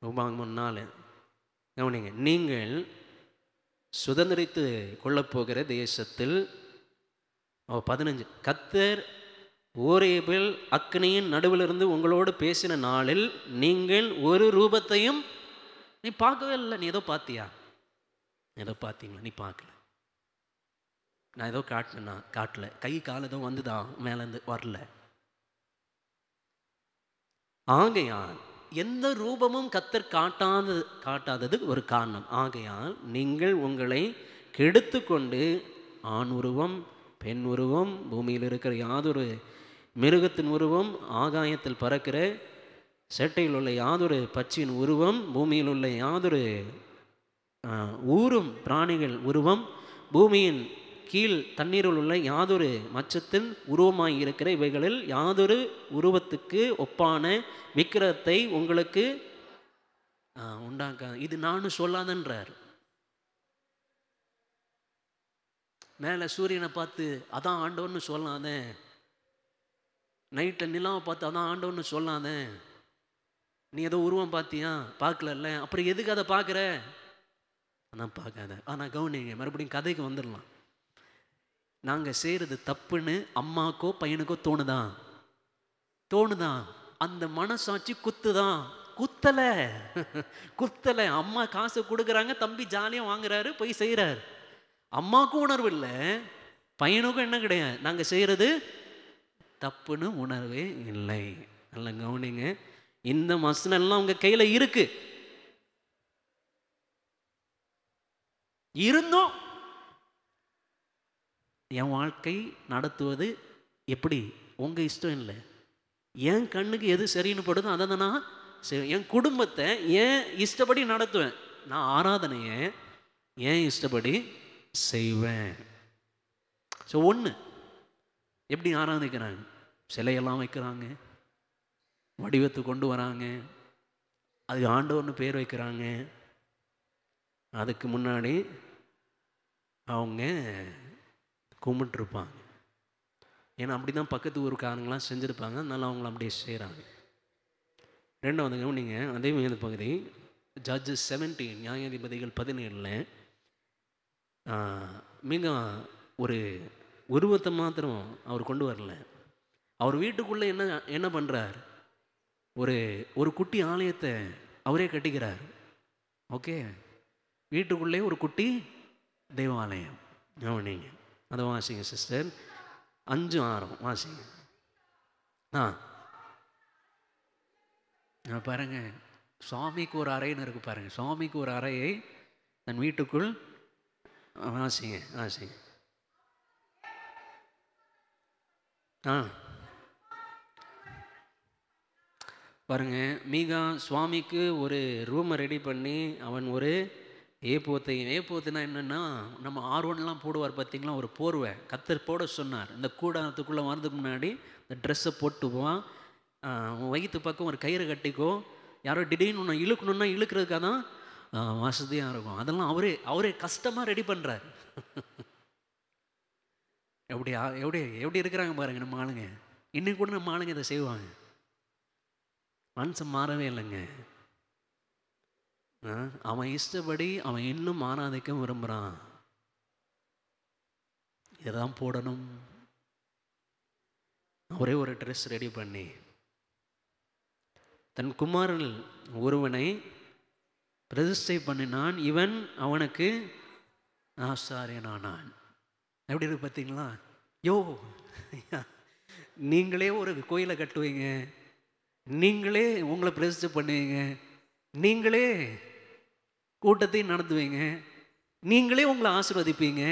உபாகமம் 4 கவனிங்க. நீங்கள் சுதந்திரித்து கொள்ளப்போகிற தேசத்தில் 15 கர்த்தர் ஓரேபில் அக்னியின் நடுவிலிருந்து உங்களோடு பேசின நாளில் நீங்கள் ஒரு ரூபத்தையும் நீ பார்க்கவே இல்லை. நீ ஏதோ பார்த்தியா? ஏதோ பார்த்தீங்களா? நீ பார்க்கல. நான் ஏதோ காட்டினா காட்டல, கை கால் ஏதோ வந்துதான், மேலேருந்து வரல. ஆகையால் எந்த ரூபமும் கர்த்தர் காட்டாதது ஒரு காரணம். ஆகையால் நீங்கள் உங்களை கெடுத்து கொண்டு ஆண் உருவம், பெண் உருவம், பூமியில் இருக்கிற யாதொரு மிருகத்தின் உருவம், ஆகாயத்தில் பறக்கிற சேட்டையில் உள்ள யாதொரு பட்சியின் உருவம், பூமியில் உள்ள யாதொரு ஊரும் பிராணிகள் உருவம், பூமியின் கீழ் தண்ணீரில் உள்ள யாதொரு மச்சத்தின் உருவமாய் இருக்கிற இவைகளில் யாதொரு உருவத்துக்கு ஒப்பான விக்கிரகத்தை உங்களுக்கு உண்டாக்க இது நானும் சொல்லாதன்றார். மேலே சூரியனை பார்த்து அதான் ஆண்டவன்னு சொல்லாத, நைட்டில் நிலாவை பார்த்து அதான் ஆண்டவன்னு சொல்லாத, நீ ஏதோ உருவம் பார்த்தியா, பார்க்கலல்ல, அப்புறம் எதுக்கு அதை பார்க்குற, ஆனால் பார்க்காத. ஆனால் கவனிங்க, மறுபடியும் கதைக்கு வந்துடலாம். நாங்கள் செய்கிறது தப்புன்னு அம்மாக்கோ பையனுக்கோ தோணுதான், அந்த மனசாட்சி குத்துதான். குத்தலை. அம்மா காசு கொடுக்குறாங்க, தம்பி ஜாலியாக வாங்குறாரு, போய் செய்கிறார். அம்மாவுக்கும் உணர்வு இல்லை, பையனுக்கும் என்ன கிடையாது, நாங்கள் செய்கிறது தப்புன்னு உணர்வே இல்லை. நல்லா கவனிங்க, இந்த வசனம்லாம் உங்கள் கையில் இருக்கு, இருந்தும் என் வாழ்க்கை நடத்துவது எப்படி உங்கள் இஷ்டம் இல்லை. என் கண்ணுக்கு எது சரின்னு படுதோ அதை தான் நான் செய்வேன். என் குடும்பத்தை ஏன் இஷ்டப்படி நடத்துவேன். நான் ஆராதனையை ஏன் இஷ்டப்படி செய்வேன். ஸோ ஒன்று, எப்படி ஆராதிக்கிறாங்க, சிலையெல்லாம் வைக்கிறாங்க, வடிவத்தை கொண்டு வராங்க, அது ஆண்டவர்னு பேர் வைக்கிறாங்க. அதுக்கு முன்னாடி அவங்க கும்பிட்டுருப்பாங்க. ஏன்னா அப்படி தான் பக்கத்து ஊருக்காரங்களாம் செஞ்சுருப்பாங்க, அதனால அவங்கள அப்படியே செய்கிறாங்க. ரெண்டாவது கவனிங்க, அதே வேத பகுதி ஜட்ஜஸ் 17 நியாயாதிபதிகள் 17 மிக ஒரு உருவத்தை மாத்திரம் அவர் கொண்டு வரல. அவர் வீட்டுக்குள்ளே என்ன பண்ணுறார், ஒரு குட்டி ஆலயத்தை அவரே கட்டிக்கிறார். ஓகே, வீட்டுக்குள்ளே ஒரு குட்டி தெய்வாலயம். கவனிங்க, அதை வாசிங்க சிஸ்டர், 5:6 வாசிங்க. பாருங்க, சுவாமிக்கு ஒரு அறைன்னு இருக்கு பாருங்க, சுவாமிக்கு ஒரு அறையை தன் வீட்டுக்குள் வாசிங்க. பாருங்க, மீகா சுவாமிக்கு ஒரு ரூமை ரெடி பண்ணி அவன் ஒரு ஏப்போத்துனா என்னென்னா, நம்ம ஆர்வன்லாம் போடுவார் பார்த்தீங்களா, ஒரு போர்வை கத்தர் போட சொன்னார். இந்த கூடாரத்துக்குள்ளே வரதுக்கு முன்னாடி இந்த ட்ரெஸ்ஸை போட்டுக்குவான், வயிற்று பக்கம் ஒரு கயிறு கட்டிக்கோ, யாரோ திடீர்னு ஒன்று இழுக்கணுன்னா இழுக்கிறதுக்காக தான் வசதியாக இருக்கும். அதெல்லாம் அவரே கஷ்டமாக ரெடி பண்ணுறாரு. எப்படி இருக்கிறாங்க பாருங்கள் நம்ம ஆளுங்க. இன்னைக்கு கூட நம்ம ஆளுங்க இதை செய்வாங்க. மனுஷன் மாறவே இல்லைங்க. அவன் இஷ்டப்படி அவன் இன்னும் ஆராதிக்க விரும்புகிறான். இதைதான் போடணும். ஒரே ஒரு ட்ரெஸ் ரெடி பண்ணி தன் குமாரன் ஒருவனை பிரதிஷ்டை பண்ணினான், இவன் அவனுக்கு ஆசாரியனானான். எப்படி இருக்கு பார்த்தீங்களா? நீங்களே ஒரு கோயிலை கட்டுவீங்க, நீங்களே உங்களை பிரதிஷ்டை பண்ணுவீங்க, நீங்களே கூட்டத்தையும் நடத்துவீங்க, நீங்களே உங்களை ஆசீர்வதிப்பீங்க.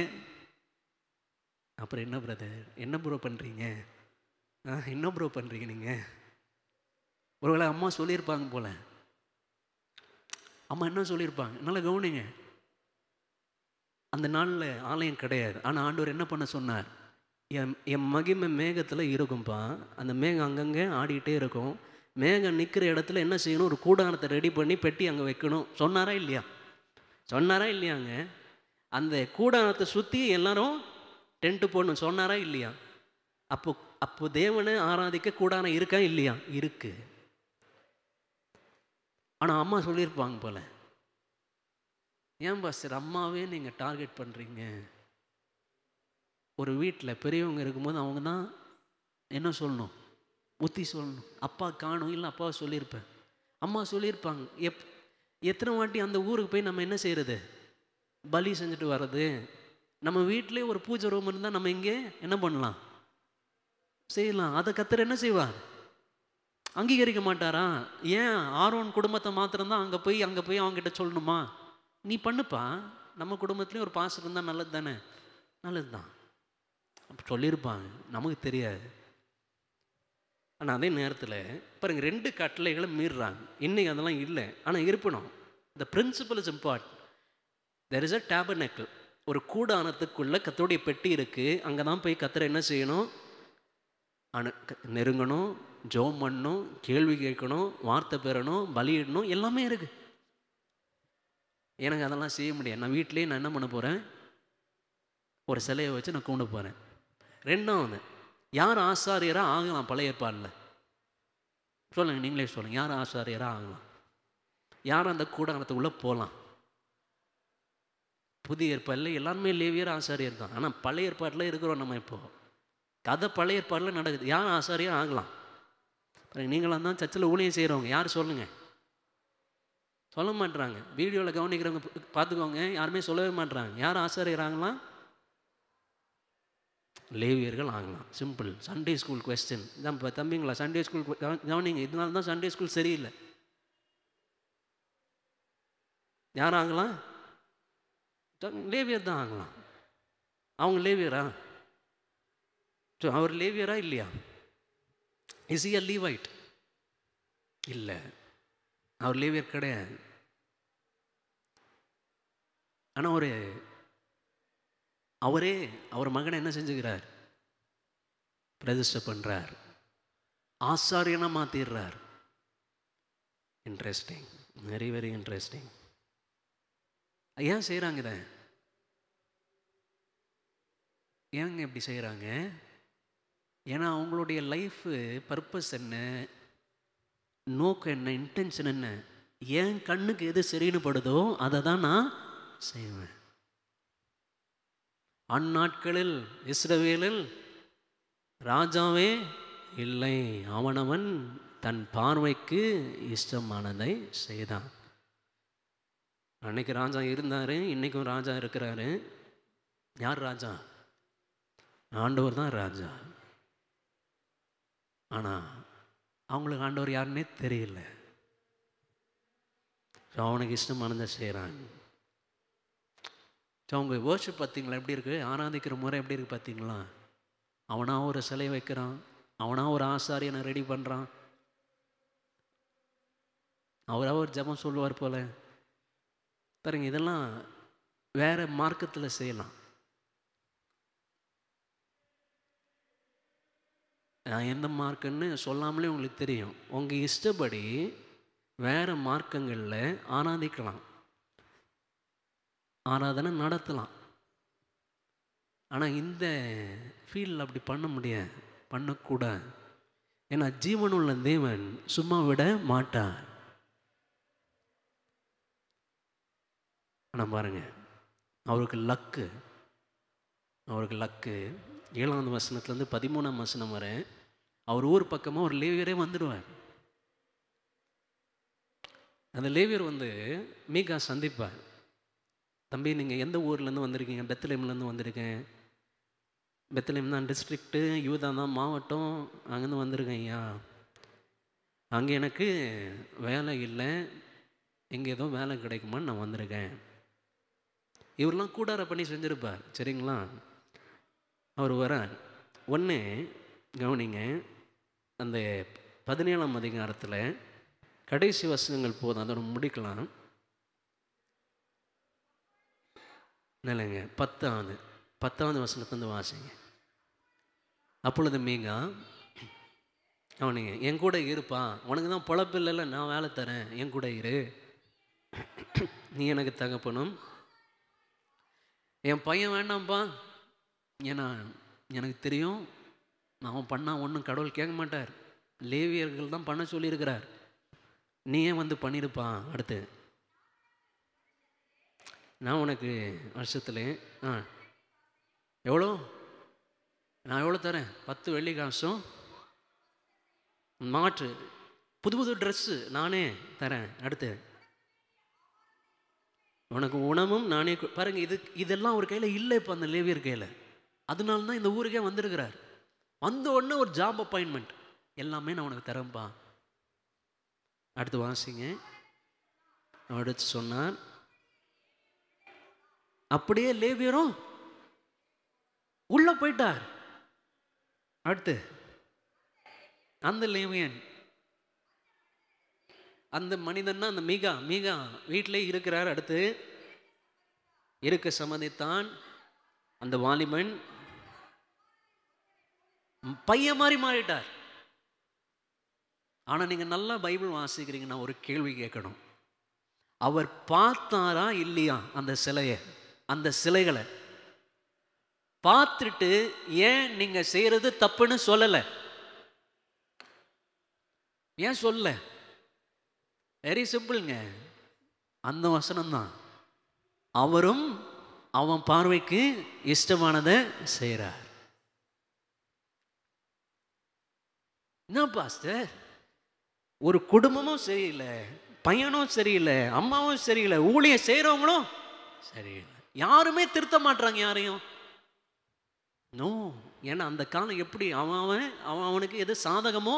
அப்புறம் என்ன பிரதர், என்ன ப்ரோ பண்ணுறீங்க, என்ன ப்ரோ பண்ணுறீங்க நீங்கள்? ஒருவேளை அம்மா சொல்லியிருப்பாங்க போல. அம்மா என்ன சொல்லியிருப்பாங்க, நல்லா கவனிங்க. அந்த நாளில் ஆலயம் கிடையாது, ஆனால் ஆண்டவர் என்ன பண்ண சொன்னார், என் மகிமை மேகத்தில் இருக்கும்பா, அந்த மேகம் அங்கங்கே ஆடிக்கிட்டே இருக்கும், மேகம் நிற்கிற இடத்துல என்ன செய்யணும், ஒரு கூடாரத்தை ரெடி பண்ணி பெட்டி அங்கே வைக்கணும். சொன்னாரா இல்லையாங்க? அந்த கூடாரத்தை சுற்றி எல்லாரும் டென்ட்டு போடணும். சொன்னாரா இல்லையா? அப்போ தேவனை ஆராதிக்க கூடாரம் இருக்கா இல்லையா? இருக்கு. ஆனால் அம்மா சொல்லியிருப்பாங்க போல, ஏன் பாஸ்டர் அம்மாவே நீங்கள் டார்கெட் பண்ணுறீங்க? ஒரு வீட்டில் பெரியவங்க இருக்கும்போது அவங்க தான் என்ன சொல்லணும், புத்தி சொல்லணும். அப்பா காணும், இல்லை அப்பாவை சொல்லியிருப்பேன், அம்மா சொல்லியிருப்பாங்க. எத்தனை வாட்டி அந்த ஊருக்கு போய் நம்ம என்ன செய்கிறது, பலி செஞ்சுட்டு வர்றது. நம்ம வீட்டிலே ஒரு பூஜை ரூம் இருந்தால் நம்ம இங்கே என்ன பண்ணலாம், செய்யலாம். அதை கத்தர் என்ன செய்வார், அங்கீகரிக்க மாட்டாரா? ஏன் ஆரோன் குடும்பத்தை மாத்திரம்தான் அங்கே போய் அவங்ககிட்ட சொல்லணுமா? நீ பண்ணுப்பா, நம்ம குடும்பத்துலேயும் ஒரு பாசம் இருந்தால் நல்லது தானே, நல்லது தான் சொல்லியிருப்பாங்க, நமக்கு தெரியாது. ஆனால் அதே நேரத்தில் பாருங்கள், 2 கட்டளைகளை மீறுறாங்க. இன்றைக்கி அதெல்லாம் இல்லை, ஆனால் இருப்பணும். The principle is important. There is a tabernacle, ஒரு கூடாரத்துக்குள்ள கர்த்தருடைய பெட்டி இருக்குது. அங்கே தான் போய் கர்த்தரை என்ன செய்யணும்? நெருங்கணும், ஜெபம் பண்ணணும், கேள்வி கேட்கணும், வார்த்தை பெறணும், பலியிடணும், எல்லாமே இருக்குது. எனக்கு அதெல்லாம் செய்ய முடியாது. நான் வீட்டிலேயே நான் என்ன பண்ண போகிறேன்? ஒரு சிலையை வச்சு நான் கும்பிட போகிறேன். ரெண்டாவது, யார் ஆசாரியராக ஆகலாம் பழைய ஏற்பாடில்? சொல்லுங்கள், நீங்களே சொல்லுங்கள். யார் ஆசாரியராக ஆகலாம்? யார் அந்த கூடாரத்துக்குள்ளே போகலாம்? புதிய ஏற்பாடில் எல்லாருமே லேவியர் ஆசாரியர் தான். ஆனால் பழைய ஏற்பாட்டில் இருக்கிறோம் நம்ம. இப்போது கதை பழைய ஏற்பாடில் நடக்குது. யார் ஆசாரியர் ஆகலாம்? நீங்களாம் தான் சர்ச்சில் ஊழியம் செய்கிறவங்க. யார் சொல்லுங்கள்? சொல்ல மாட்டுறாங்க. வீடியோவில் கவனிக்கிறவங்க பார்த்துக்கோங்க, யாருமே சொல்லவே மாட்டுறாங்க. யார் ஆசாரியர் ஆகலாம்? லேவியர்கள் ஆகலாம். சிம்பிள். சண்டே ஸ்கூல் கொஸ்டின் தான். தம்பிங்களா, சண்டே ஸ்கூல் கவனிங்க. இதனால தான் சண்டே ஸ்கூல் சரியில்லை. யார் ஆகலாம்? லேவியர் தான் ஆகலாம். அவங்க லேவியரா? அவர் லேவியரா இல்லையா? இஸ் ஹி எ லீவைட்? இல்லை, அவர் லேவியர் கிடையாது. ஆனால் அவரே அவர் மகனை என்ன செஞ்சுக்கிறார்? பிரதிஷ்டை பண்ணுறார், ஆசாரியனாக மாற்றிடுறார். Interesting, very very interesting. ஏன் செய்கிறாங்க இதை? ஏங்க இப்படி செய்கிறாங்க? ஏன்னா அவங்களுடைய லைஃபு பர்பஸ் என்ன, நோக்கம் என்ன, இன்டென்ஷன் என்ன? என் கண்ணுக்கு எது சரின்னு படுதோ அதை தான் நான் செய்வேன். அந்நாட்களில் இஸ்ரவேலில் ராஜாவே இல்லை, அவனவன் தன் பார்வைக்கு இஷ்டமானதை செய்தான். அன்னைக்கு ராஜா இருந்தார், இன்றைக்கும் ராஜா இருக்கிறாரு. யார் ராஜா? ஆண்டவர் தான் ராஜா. ஆனால் அவங்களுக்கு ஆண்டவர் யாருன்னே தெரியல. அவனுக்கு இஷ்டமானதை செய்கிறாங்க. அவங்க வர்ஷிப் பார்த்தீங்களா எப்படி இருக்குது? ஆராதிக்கிற முறை எப்படி இருக்குது பார்த்தீங்களா? அவனாக ஒரு சிலை வைக்கிறான், அவனாக ஒரு ஆசாரியனை ரெடி பண்ணுறான், அவராக ஒரு ஜபம் சொல்லுவார் போல. பாருங்க, இதெல்லாம் வேறு மார்க்கத்தில் செய்யலாம். நான் எந்த மார்க்கன்னு சொல்லாமலே உங்களுக்கு தெரியும். உங்கள் இஷ்டப்படி வேறு மார்க்கங்களில் ஆராதிக்கலாம், ஆராதனை நடத்தலாம். ஆனால் இந்த ஃபீல்டில் அப்படி பண்ண முடியாது, பண்ணக்கூடாது. ஏன்னா ஜீவனுள்ள தேவன் சும்மா விட மாட்டார். ஆனால் பாருங்க, அவருக்கு லக்கு 7ஆம் வசனத்துலேருந்து 13ஆம் வசனம் வரை அவர் ஊர் பக்கமாக ஒரு லேவியரே வந்துடுவார். அந்த லேவியர் மீகா சந்திப்பார். தம்பி, நீங்கள் எந்த ஊர்லேருந்து வந்திருக்கீங்க? பெத்லஹேம்லேருந்து வந்திருக்கேன். பெத்லஹேம் தான் டிஸ்ட்ரிக்ட்டு, யூதா தான் மாவட்டம், அங்கேருந்து வந்திருக்கேன் ஐயா. அங்கே எனக்கு வேலை இல்லை, எங்கே ஏதோ வேலை கிடைக்குமான்னு நான் வந்திருக்கேன். இவரெலாம் கூடார பண்ணி செஞ்சுருப்பார். சரிங்களா? அவர் வரார். ஒன்று கவனிங்க, அந்த 17ஆம் அதிகாரத்தில் கடைசி வசனங்கள் போதும், அதோட முடிக்கலாம். இல்லைங்க, 10ஆவது வசனத்துலேருந்து வாசிங்க. அப்பொழுது மீகா, அவனுங்க என் கூட இருப்பா, உனக்கு தான் பொழப்பு இல்லைல்ல, நான் வேலை தரேன், என் கூட இரு, நீ எனக்கு தகப்பனும். என் பையன் வேண்டாம்ப்பா, ஏன்னா எனக்கு தெரியும் அவன் பண்ணால் ஒன்றும் கடவுள் கேட்க மாட்டார், லேவியர்கள் தான் பண்ண சொல்லியிருக்கிறார், நீயே பண்ணியிருப்பா. அடுத்து நான் உனக்கு வருஷத்துல எவ்வளோ, நான் எவ்வளோ தரேன்? 10 வெள்ளி காசும் மாற்று, புது ட்ரெஸ்ஸு நானே தரேன். அடுத்து உனக்கு உணவும் நானே. பாருங்கள், இதெல்லாம் ஒரு கையில் இல்லை இப்போ அந்த லேவியர் கையில். அதனால தான் இந்த ஊருக்கே வந்திருக்கிறார். வந்த உடனே ஒரு ஜாப் அப்பாயின்மெண்ட், எல்லாமே நான் உனக்கு தரேன்ப்பா. அடுத்து வாசிங்க. அடுத்து சொன்னார், அப்படியே லேவியரும் உள்ள போயிட்டார். அடுத்து அந்த லேவியன், அந்த மனிதன்னா அந்த மீகா வீட்டிலே இருக்கிறார். அடுத்து இருக்க சம்மதித்தான். அந்த வாலிபன் பையன் மாதிரி மாறிட்டார். ஆனால் நீங்கள் நல்லா பைபிள் வாசிக்கிறீங்க, நான் ஒரு கேள்வி கேட்கணும். அவர் பார்த்தாரா இல்லையா அந்த சிலையை? அந்த சிலைகளை பார்த்துட்டு ஏன் நீங்க செய்யறது தப்புன்னு சொல்லலை? ஏன் சொல்ல? வெரி சிம்பிள்ங்க. அந்த வசனம் தான். அவரும் அவன் பார்வைக்கு இஷ்டமானதை செய்கிறார். என்ன பாஸ்டர், ஒரு குடும்பமும் சரியில்லை, பையனும் சரியில்லை, அம்மாவும் சரியில்லை, ஊழியம் செய்கிறவங்களும் சரியில்லை, யாருமே திருத்த மாட்டாங்க யாரையும். நோ. ஏன்னா அந்த காலம் எப்படி அவனுக்கு எது சாதகமோ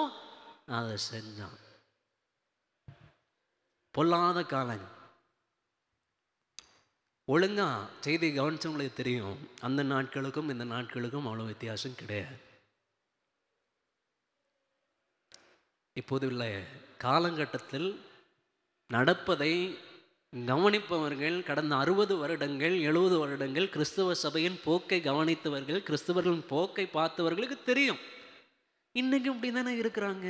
அதை செஞ்சான். பொல்லாத காலம். ஒழுங்கா செய்தி கவனிச்சவங்களுக்கு தெரியும், அந்த நாட்களுக்கும் இந்த நாட்களுக்கும் அவ்வளோ வித்தியாசம் கிடையாது. இப்போது உள்ள காலகட்டத்தில் நடப்பதை கவனிப்பவர்கள், கடந்த 60 வருடங்கள் 70 வருடங்கள் கிறிஸ்தவ சபையின் போக்கை கவனித்தவர்கள், கிறிஸ்தவர்களின் போக்கை பார்த்தவர்களுக்கு தெரியும் இன்னைக்கு இப்படி தானே இருக்கிறாங்க.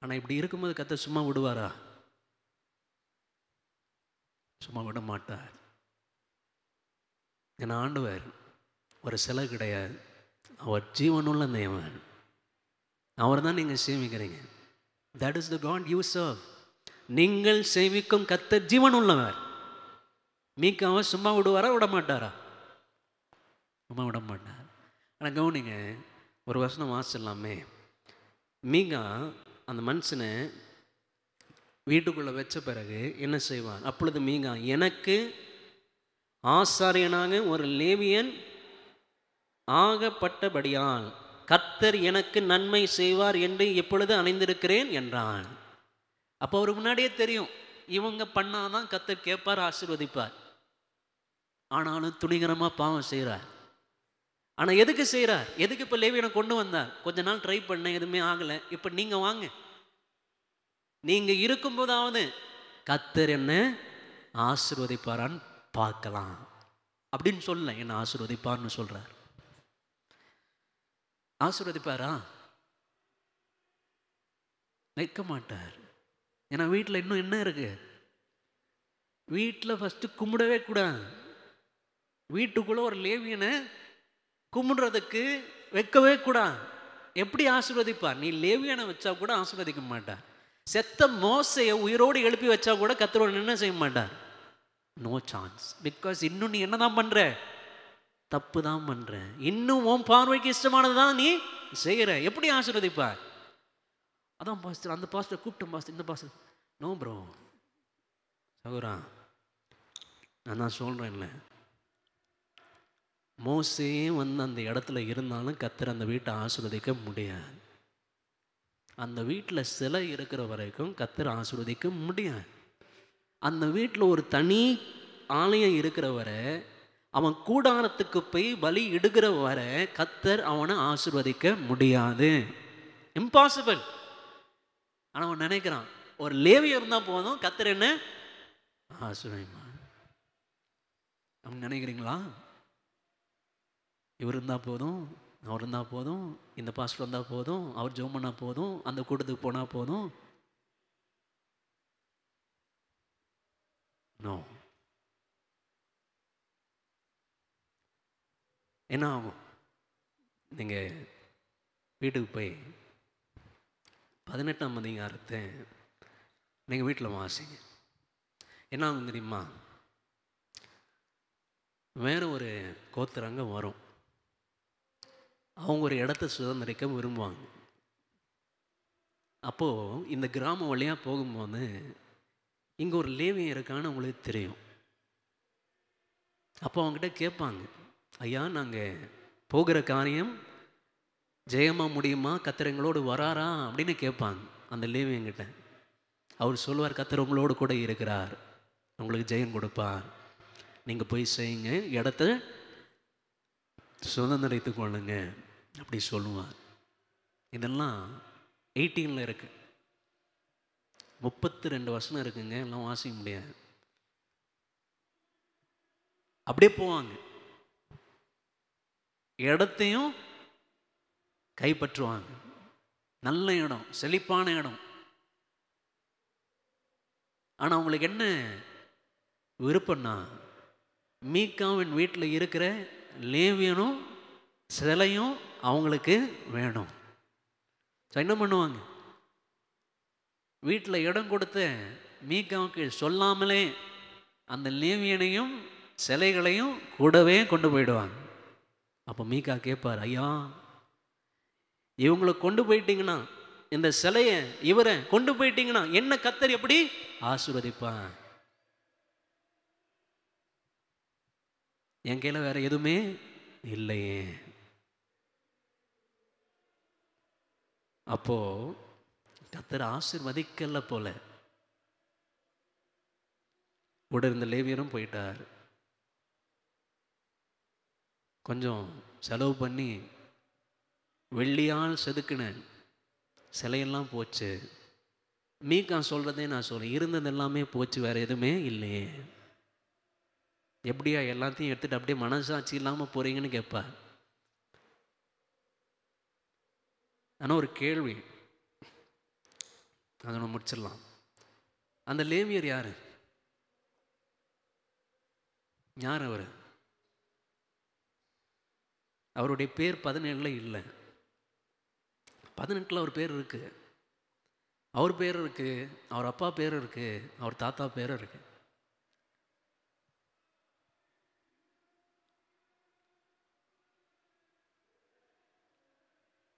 ஆனால் இப்படி இருக்கும்போது கர்த்தர் சும்மா விடுவாரா? சும்மா விட மாட்டார். என் ஆண்டவர் ஒரு சிலை கிடையாது, அவர் ஜீவனுள்ள தேவன். அவர் தான் நீங்கள் சேமிக்கிறீங்க. That is the God you serve. நீங்கள் சேவிக்கும் கர்த்தர் ஜீவன் உள்ளவர். மீகாவை சும்மா விடுவாரா? விட மாட்டாரா? சும்மா விட மாட்டார். ஆனால் கவனிங்க, ஒரு வசனம் வாசிடலாமே. மீகா அந்த மனுஷனை வீட்டுக்குள்ளே வச்ச பிறகு என்ன செய்வான்? அப்பொழுது மீகா, எனக்கு ஆசாரியனாக ஒரு லேவியன் ஆகப்பட்டபடியால் கர்த்தர் எனக்கு நன்மை செய்வார் என்று எப்பொழுது அணிந்திருக்கிறேன் என்றான். அப்போ அவருக்கு முன்னாடியே தெரியும் இவங்க பண்ணாதான் கர்த்தர் கேட்பார், ஆசீர்வதிப்பார். ஆனாலும் துணிகரமாக பாவம் செய்கிறார். ஆனால் எதுக்கு செய்கிறார்? எதுக்கு இப்போ லேவியனை கொண்டு வந்தார்? கொஞ்ச நாள் ட்ரை பண்ண, எதுவுமே ஆகலை. இப்போ நீங்கள் வாங்க, நீங்கள் இருக்கும்போதாவது கர்த்தர் என்ன ஆசீர்வதிப்பாரான்னு பார்க்கலாம் அப்படின்னு சொல்ல, என்ன ஆசீர்வதிப்பார்னு சொல்கிறார். ஆசீர்வதிப்பாரா? வைக்க மாட்டார். ஏன்னா வீட்டில் இன்னும் என்ன இருக்கு? வீட்டில் ஃபஸ்ட்டு கும்பிடவே கூடாது. வீட்டுக்குள்ளே ஒரு லேவியனை கும்பிடுறதுக்கு வைக்கவே கூடாது. எப்படி ஆசீர்வதிப்பார்? நீ லேவியனை வச்சா கூட ஆசீர்வதிக்க மாட்டார். செத்த மோசையை உயிரோடு எழுப்பி வச்சா கூட கர்த்தர் என்ன செய்ய மாட்டார்? No chance. பிகாஸ் இன்னும் நீ என்ன தான் பண்ணுற? தப்பு தான் பண்ற. இன்னும் உன் பார்வைக்கு இஷ்டமானது தான் நீ செய்கிற. எப்படி ஆசீர்வதிப்பார்? அதான் பாஸ்டர், அந்த பாஸ்டர் கூப்பிட்டேன் பாஸ்டர், இந்த பாஸ்டர். நோ ப்ரோ சகோரா, நான் தான் சொல்கிறேன், இல்லை மோசே அந்த இடத்துல இருந்தாலும் கர்த்தர் அந்த வீட்டை ஆசீர்வதிக்க முடியாது. அந்த வீட்டில் சிலை இருக்கிற வரைக்கும் கர்த்தர் ஆசீர்வதிக்க முடியாது. அந்த வீட்டில் ஒரு தனி ஆலயம் இருக்கிற வரை, அவன் கூடாரத்துக்கு போய் பலி இடுகிற வர கர்த்தர் அவனை ஆசீர்வதிக்க முடியாது. இம்பாசிபிள். ஆனால் அவன் நினைக்கிறான் ஒரு லேவியர் இருந்தால் போதும் கர்த்தர் என்ன ஆசீர்வதிப்பான். அவன் நினைக்கிறீங்களா? இவர் இருந்தால் போதும், அவர் இருந்தால் போதும், இந்த பாஸ்டர் வந்தால் போதும், அவர் ஜெபம் பண்ணால் போதும், அந்த கூட்டத்துக்கு போனால் போதும். நோ. என்ன ஆகும்? நீங்கள் வீட்டுக்கு போய் 18ஆம் அதிகாரத்தை நீங்கள் வீட்டில் வாசிங்க. என்ன ஆகும் தெரியுமா? வேறு ஒரு கோத்திரங்க வரும். அவங்க ஒரு இடத்த சுதந்திரிக்க விரும்புவாங்க. அப்போது இந்த கிராமம் வழியாக போகும்போது இங்கே ஒரு லேவியன் இருக்கான்னு உங்களுக்கு தெரியும். அப்போ அவங்ககிட்ட கேட்பாங்க, ஐயா நாங்கள் போகிற காரியம் ஜெயமாக முடியுமா? கர்த்தர் எங்களோடு வராரா அப்படின்னு கேட்பாங்க அந்த லேவியன்கிட்ட. அவர் சொல்லுவார், கர்த்தர் உங்களோடு கூட இருக்கிறார், உங்களுக்கு ஜெயம் கொடுப்பார், நீங்கள் போய் செய்யுங்க, இடத்த சுதந்திரித்து கொள்ளுங்க அப்படி சொல்லுவார். இதெல்லாம் 18 இருக்கு. 32 வசனம் இருக்குங்க, எல்லாம் வாசிக்க முடியாது. அப்படியே போவாங்க, இடத்தையும் கைப்பற்றுவாங்க. நல்ல இடம், செழிப்பான இடம். ஆனால் அவங்களுக்கு என்ன விருப்பம்னா, மீகாவின் வீட்டில் இருக்கிற லேவியனும் சிலையும் அவங்களுக்கு வேணும். என்ன பண்ணுவாங்க, வீட்டில் இடம் கொடுத்த மீகாவுக்கு சொல்லாமலே அந்த லேவியனையும் சிலைகளையும் கூடவே கொண்டு போயிடுவாங்க. அப்போ மீகா கேட்பார், ஐயா இவங்களை கொண்டு போயிட்டீங்கன்னா, இந்த சிலையை இவரை கொண்டு போயிட்டீங்கன்னா என்ன கர்த்தர் எப்படி ஆசீர்வதிப்பான்? என் கையில் வேற எதுவுமே இல்லையே. அப்போ கர்த்தர் ஆசீர்வதிக்கல போல. கூட இருந்த லேவியரும் போயிட்டார். கொஞ்சம் செலவு பண்ணி வெள்ளியால் செதுக்கின சிலையெல்லாம் போச்சு. மீகா சொல்கிறதே நான் சொல்கிறேன், இருந்தது எல்லாமே போச்சு, வேறு எதுவுமே இல்லையே. எப்படியா எல்லாத்தையும் எடுத்துகிட்டு அப்படியே மனசாட்சி இல்லாமல் போகிறீங்கன்னு கேட்பார். ஆனால் ஒரு கேள்வி, அதை நம்ம முடிச்சிடலாம். அந்த லேவியர் யார்? யார் அவர்? அவருடைய பேர் 17 இல்லை, 18 அவர் பேர் இருக்கு. அவர் பேர் இருக்கு, அவர் அப்பா பேர் இருக்கு, அவர் தாத்தா பேர் இருக்கு.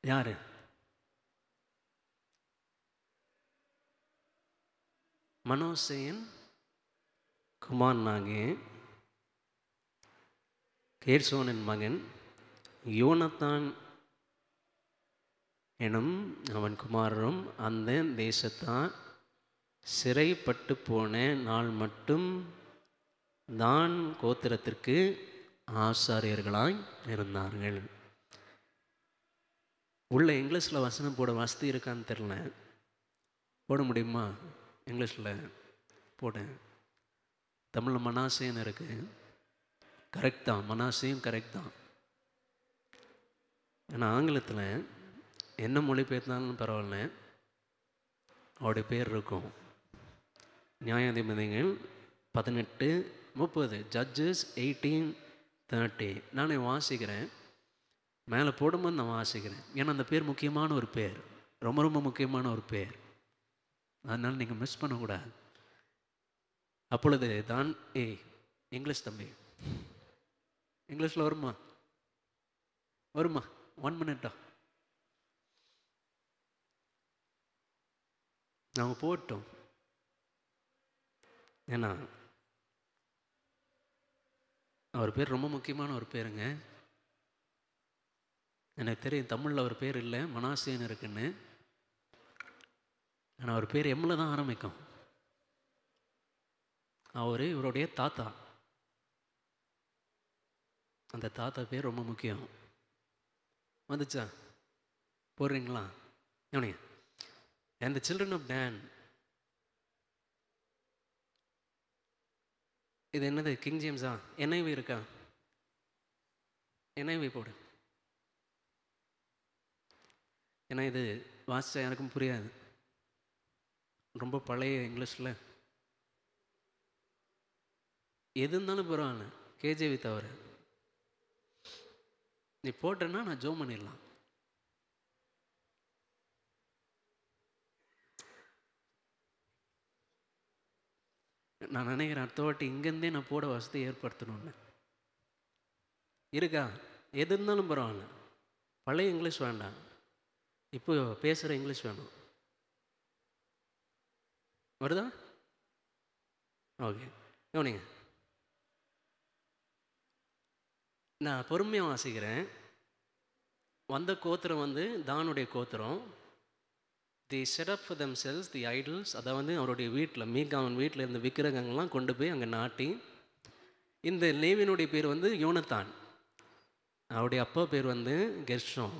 யாரு? மனோசேயின் குமாரனாகிய கேர்சோனின் மகன் யோனத்தான் எனும் அவன் குமாரரும் அந்த தேசத்தான் சிறைப்பட்டு போன நாள் மட்டும் தான் கோத்திரத்திற்கு ஆசாரியர்களாய் இருந்தார்கள். உள்ள இங்கிலீஷில் வசனம் போட வசதி இருக்கான்னு தெரில, போட முடியுமா? இங்கிலீஷில் போட்டேன். தமிழில் மனாசேன்னு இருக்குது, கரெக்ட் தான், மனாசேயும் கரெக்ட் தான். ஏன்னா ஆங்கிலத்தில் என்ன மொழிபெயர்த்தாலும் பரவாயில்ல, அவருடைய பேர் இருக்கும். நியாயாதிபதிகள் 18:30, ஜட்ஜஸ் 18:30. நானே வாசிக்கிறேன், மேலே போடும்போது நான் வாசிக்கிறேன். ஏன்னா அந்த பேர் முக்கியமான ஒரு பேர், ரொம்ப ரொம்ப முக்கியமான ஒரு பேர், அதனால் நீங்கள் மிஸ் பண்ணக்கூடாது. அப்பொழுது தான் இங்கிலீஷ் தம்பி, இங்கிலீஷில் வருமா? வருமா? 1 மினிட்டா? நாங்கள் போட்டோம். ஏன்னா அவர் பேர் ரொம்ப முக்கியமான ஒரு பேருங்க. எனக்கு தெரியும் தமிழில் அவர் பேர் இல்லை, மனாசேன்னு இருக்குன்னு. ஆனால் அவர் பேர் எம்மில் தான் ஆரம்பிக்கும். அவர் இவருடைய தாத்தா, அந்த தாத்தா பேர் ரொம்ப முக்கியம். வந்துச்சா? போடுறீங்களா? எவனிங்க? And the children of Dan. இது என்னது, கிங் ஜேம்ஸா? NIV இருக்கா? NIV போடு. ஏன்னா இது வாசிச்சா எனக்கும் புரியாது, ரொம்ப பழைய இங்கிலீஷில். எது இருந்தாலும் பரவாயில்ல, KJV தவிர. நீ போட்டேன்னா நான் ஜோம் பண்ணிடலாம். நான் நினைக்கிறேன் அடுத்த வாட்டி இங்கேருந்தே நான் போட வசதி ஏற்படுத்தணும்னு. இருக்கா? எது இருந்தாலும் பரவாயில்ல, பழைய இங்கிலீஷ் வேண்டாம், இப்போ பேசுகிற இங்கிலீஷ் வேணும். வருதா? ஓகே, கவனிங்க. நான் பொறுமையாக வாசிக்கிறேன். வந்த கோத்திரம் வந்து தானுடைய கோத்திரம். They set up for themselves the idols. அதை வந்து அவருடைய வீட்டில், மீகாவின் வீட்டில் இருந்த விக்கிரகங்கள்லாம் கொண்டு போய் அங்கே நாட்டி. இந்த லேவியனுடைய பேர் வந்து யோனத்தான், அவருடைய அப்பா பேர் வந்து கெர்ஷோம்.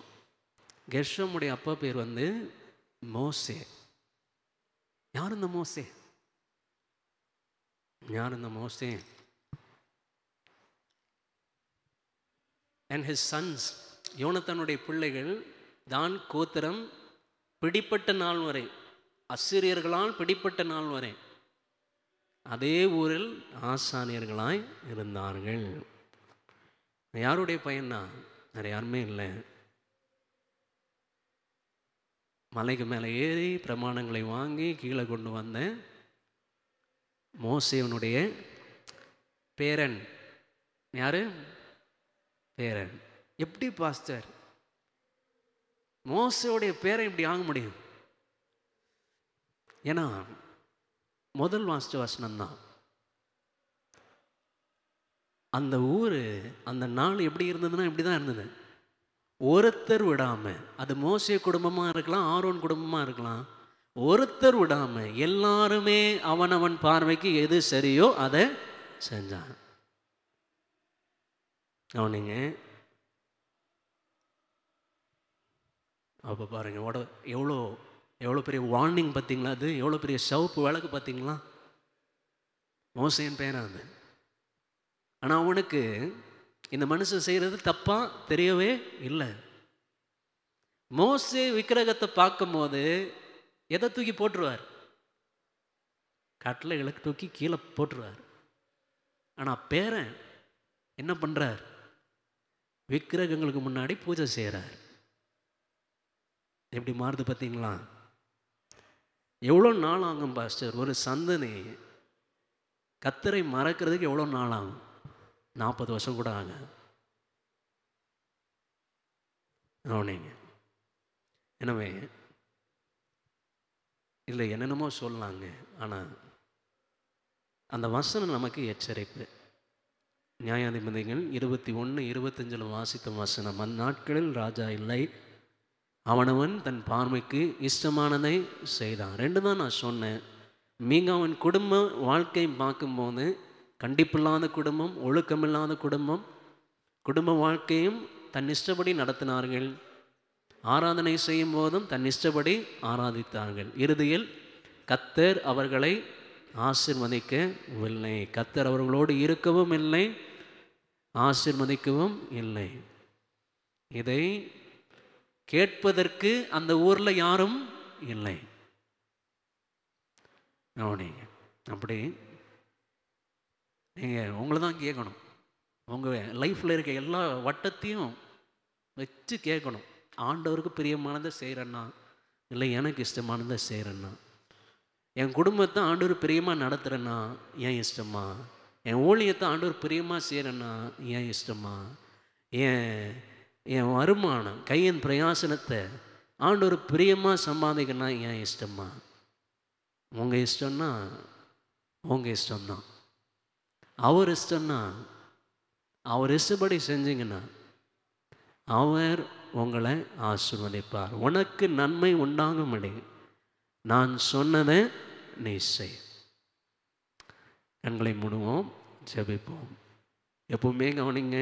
கெர்ஷோமுடைய அப்பா பேர் வந்து மோசே. யார் இந்த மோசே? யார் இந்த மோசே? and his sons, யோனத்தானுடைய பிள்ளைகள் தான் கோத்திரம் பிடிப்பட்ட நாள் வரை, அசிரியர்களால் பிடிப்பட்ட நாள் வரை அதே ஊரில் ஆசாரியர்களாய் இருந்தார்கள். யாருடைய பையனா? வேறு யாருமே இல்லை. மலைக்கு மேலே ஏறி பிரமாணங்களை வாங்கி கீழே கொண்டு வந்த மோசேவனுடைய பேரன். யாரு? பேரன். எப்படி பாஸ்டர் மோசேவுடைய பேரன் இப்படி ஆக முடியும்? ஏன்னா முதல் வாசிச்ச வசனம்தான். அந்த ஊர் அந்த நாள் எப்படி இருந்ததுன்னா இப்படி தான் இருந்தது. ஒருத்தர் விடாம, அது மோசே குடும்பமாக இருக்கலாம், ஆரோன் குடும்பமாக இருக்கலாம், ஒருத்தர் விடாம எல்லாருமே அவனவன் பார்வைக்கு எது சரியோ அதை செஞ்சான். அவனுங்க அப்போ பாருங்க எவ்வளோ எவ்வளோ பெரிய வார்னிங் பார்த்தீங்களா? அது எவ்வளோ பெரிய சவுப்பு விளக்கு பார்த்தீங்களா? மோசேன் பேரன் அது. ஆனால் அவனுக்கு இந்த மனுஷன் செய்கிறது தப்பா தெரியவே இல்லை. மோசே விக்கிரகத்தை பார்க்கும்போது எதை தூக்கி போட்டுருவார்? கட்டளைகளுக்கு தூக்கி கீழே போட்டுருவார். ஆனால் பேரன் என்ன பண்ணுறார்? விக்கிரகங்களுக்கு முன்னாடி பூஜை செய்கிறார். எப்படி மாறுது பார்த்தீங்களா? எவ்வளோ நாள் ஆகும் பாஸ்டர்? ஒரு சந்ததி கர்த்தரை மறக்கிறதுக்கு எவ்வளோ நாள் ஆகும்? 40 வருஷம் கூட ஆகும். அவனிங்க எனவே இல்லை என்னென்னமோ சொல்லலாங்க. ஆனால் அந்த வசனம் நமக்கு எச்சரிப்பு. நியாயாதிபதிகள் 21:25 வாசித்த வசனம், அந்நாட்களில் ராஜா இல்லை, அவனவன் தன் பார்வைக்கு இஷ்டமானதை செய்தான். 2 தான் நான் சொன்னேன். நீங்கள் அவன் குடும்ப வாழ்க்கை பார்க்கும்போது கண்டிப்பில்லாத குடும்பம், ஒழுக்கமில்லாத குடும்பம், குடும்ப வாழ்க்கையும் தன் இஷ்டப்படி நடத்தினார்கள். ஆராதனை செய்யும் போதும் தன் இஷ்டப்படி ஆராதித்தார்கள். இறுதியில் கர்த்தர் அவர்களை ஆசீர்வதிக்கவில்லை. கர்த்தர் அவர்களோடு இருக்கவும் இல்லை, ஆசீர்வதிக்கவும் இல்லை. இதை கேட்பதற்கு அந்த ஊரில் யாரும் இல்லை. அப்படி நீங்கள் உங்களை தான் கேட்கணும். உங்கள் லைஃப்பில் இருக்க எல்லா வட்டத்தையும் வச்சு கேட்கணும். ஆண்டவருக்கு பிரியமானதை செய்கிறேன்னா, இல்லை எனக்கு இஷ்டமானதை செய்கிறேன்னா, என் குடும்பத்தை ஆண்டவர் பிரியமாக நடத்துகிறேன்னா ஏன் இஷ்டமா, என் ஊழியத்தை ஆண்டவர் பிரியமாக செய்கிறேன்னா ஏன் இஷ்டமா, என் வருமானம் கையின் பிரயாசனத்தை ஆண்டவர் பிரியமாக சம்பாதிக்கணும்னா ஏன் இஷ்டமா? உங்கள் இஷ்டம்னா உங்கள் இஷ்டம்தான். அவர் இஷ்டம்னா அவர் இஷ்டப்படி செஞ்சீங்கன்னா அவர் உங்களை ஆசீர்வதிப்பார். உனக்கு நன்மை உண்டாகும்படி நான் சொன்னதை நீ செய். கண்களை மூடுவோம், ஜெபிப்போம். எப்பவுமே கவனிங்க,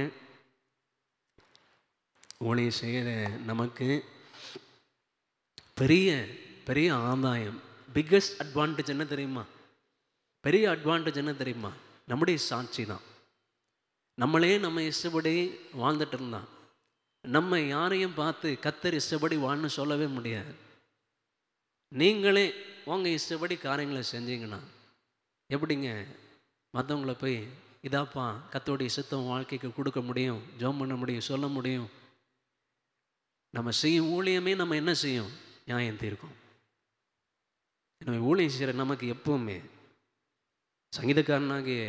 ஊழியம் செய்கிற நமக்கு பெரிய பெரிய ஆதாயம், பிக்கஸ்ட் அட்வான்டேஜ் என்ன தெரியுமா? பெரிய அட்வான்டேஜ் என்ன தெரியுமா? நம்முடைய சாட்சி தான். நம்மளே நம்ம இஷ்டப்படி வாழ்ந்துட்டு இருந்தான் நம்ம யாரையும் பார்த்து கர்த்தர் இஷ்டப்படி வாழ்னு சொல்லவே முடியாது. நீங்களே உங்கள் இஷ்டப்படி காரியங்களை செஞ்சீங்கன்னா எப்படிங்க மற்றவங்கள போய் இதாப்பா கர்த்தருடைய இஷ்டத்தை வாழ்க்கைக்கு கொடுக்க முடியும், ஜெபம் பண்ண முடியும், சொல்ல முடியும்? நம்ம செய்யும் ஊழியமே நம்ம என்ன செய்யும்? நியாயம் தீர்க்கும். நம்ம ஊழியம் செய்கிற நமக்கு எப்பவுமே சங்கீதக்காரனாகிய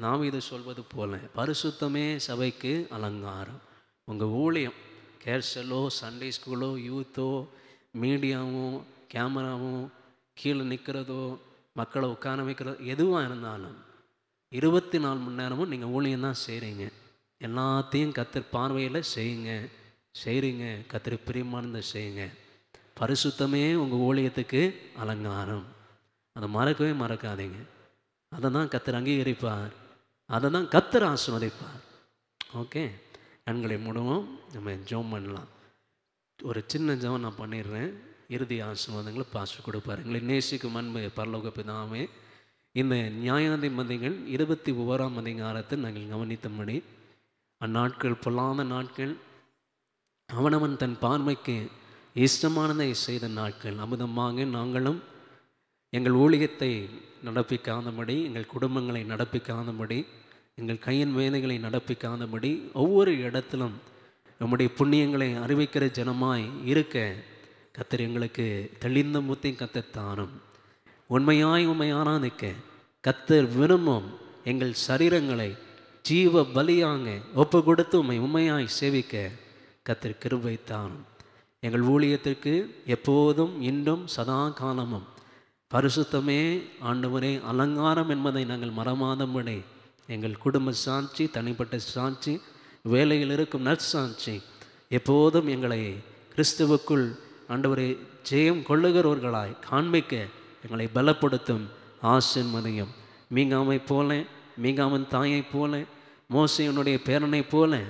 தாவீது சொல்வது போல பரிசுத்தமே சபைக்கு அலங்காரம். உங்கள் ஊழியம் கேர்சலோ, சண்டே ஸ்கூலோ, யூத்தோ, மீடியாவும், கேமராவும், கீழே நிற்கிறதோ, மக்களை உட்கார வைக்கிறதோ, எதுவாக இருந்தாலும் 24 மணி நேரமும் நீங்கள் ஊழியம் தான் செய்கிறீங்க. எல்லாத்தையும் கர்த்தர் பார்வையில் செய்கிறீங்க. கர்த்தர் பிரியமானதை செய்யுங்க. பரிசுத்தமே உங்கள் ஊழியத்துக்கு அலங்காரம். அதை மறக்கவே மறக்காதீங்க. அதை தான் கர்த்தர் அங்கீகரிப்பார், அதை தான் கர்த்தர் ஆசீர்வதிப்பார். ஓகே, கண்களை மூடுவோம், நம்ம ஜெபம் பண்ணலாம். ஒரு சின்ன ஜெபம் நான் பண்ணிடுறேன். இறுதி ஆசீர்வாதங்களை பாஸ்டர் கொடுப்பார். எங்களை நேசிக்கும் அன்பு பரலோக பிதாவே, இந்த நியாயாதிபதிகள் 21ஆம் அதிகாரத்தை நாங்கள் கவனித்தபடி, அந்நாட்கள் பொல்லாத நாட்கள், அவனவன் தன் பார்வைக்கு இஷ்டமானதை செய்த நாட்கள். அமுதமாக நாங்களும் எங்கள் ஊழியத்தை நடப்பிக்காதபடி, எங்கள் குடும்பங்களை நடப்பிக்காதபடி, எங்கள் கையின் வேலைகளை நடப்பிக்காதபடி, ஒவ்வொரு இடத்திலும் நம்முடைய புண்ணியங்களை அறிவிக்கிற ஜனமாய் இருக்க கர்த்தர் எங்களுக்கு தெளிந்த புத்தி கர்த்தர் தாரும். உண்மையாய் உம்மை ஆராதிக்க கர்த்தர் விரும்பும் எங்கள் சரீரங்களை ஜீவ பலியாக ஒப்பு கொடுத்து உண்மையாய் சேவிக்க கர்த்தர் கிருபை தாரும். எங்கள் ஊழியத்திற்கு எப்போதும் இன்றும் சதா காலமும் பரிசுத்தமே ஆண்டவரே அலங்காரம் என்பதை நாங்கள் மறமாதபடி, எங்கள் குடும்ப சாட்சி, தனிப்பட்ட சாட்சி, வேலையில் இருக்கும் நற்சாட்சி எப்போதும் எங்களை கிறிஸ்துவுக்குள் ஆண்டவரே ஜெயம் கொள்ளுகிறவர்களாய் காண்பிக்க எங்களை பலப்படுத்தும் ஆசீர்வதியும். மீகாமை போல, மீகாமன் தாயை போல, மோசேயனுடைய பேரனை போல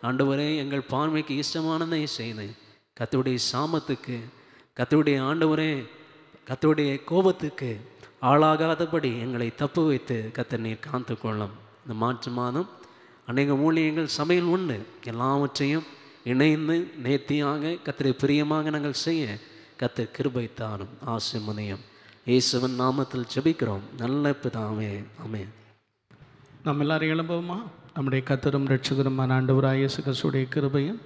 ஆண்டவரே எங்கள் பார்வைக்கு இஷ்டமானதை செய்து கர்த்தருடைய சாமத்துக்கு, கர்த்தருடைய ஆண்டவரே கர்த்தருடைய கோபத்துக்கு ஆளாகாதபடி எங்களை தப்பு வைத்து கர்த்தர் நீர் காத்து கொள்ளும். இந்த மார்ச் மாதம் அநேக ஊழியங்கள் சபையில் உண்டு. எல்லாவற்றையும் இணைந்து நேர்த்தியாக கர்த்தரை பிரியமாக நாங்கள் செய்ய கர்த்தர் கிருபை தாரும். ஆசீர்வதியும். இயேசுவின் நாமத்தில் ஜெபிக்கிறோம் நல்ல பிதாவே, ஆமென். நம்ம எல்லாரும் எழும்புவோமா? நம்முடைய கர்த்தரும் இரட்சகருமான ஆண்டவராகிய இயேசு கிறிஸ்துவின் கிருபையும்,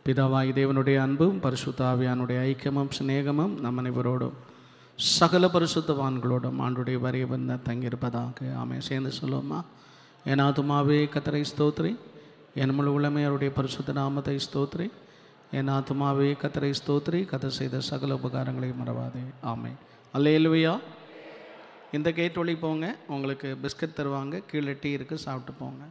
பிதாவாகிய தேவனுடைய அன்பும், பரிசுத்த ஆவியானுடைய ஐக்கியமும் சிநேகமும் நம் அனைவரோடும் சகல பரிசுத்தவான்களோடும் ஆண்டுடைய வரைய வந்த தங்கியிருப்பதாக. ஆமென். சேர்ந்து சொல்லுவோமா? என் ஆத்துமாவே கர்த்தரை ஸ்தோத்திரி, என் முழு உள்ளமே அவருடைய பரிசுத்த நாமத்தை ஸ்தோத்திரி. என் ஆத்துமாவே கர்த்தரை ஸ்தோத்திரி, கர்த்தர் செய்த சகல உபகாரங்களையும் மறவாதே. ஆமென். அல்லேலூயா. இந்த கேட் வழி போங்க, உங்களுக்கு பிஸ்கட் தருவாங்க, கீழே டீ இருக்குது, சாப்பிட்டு போங்க.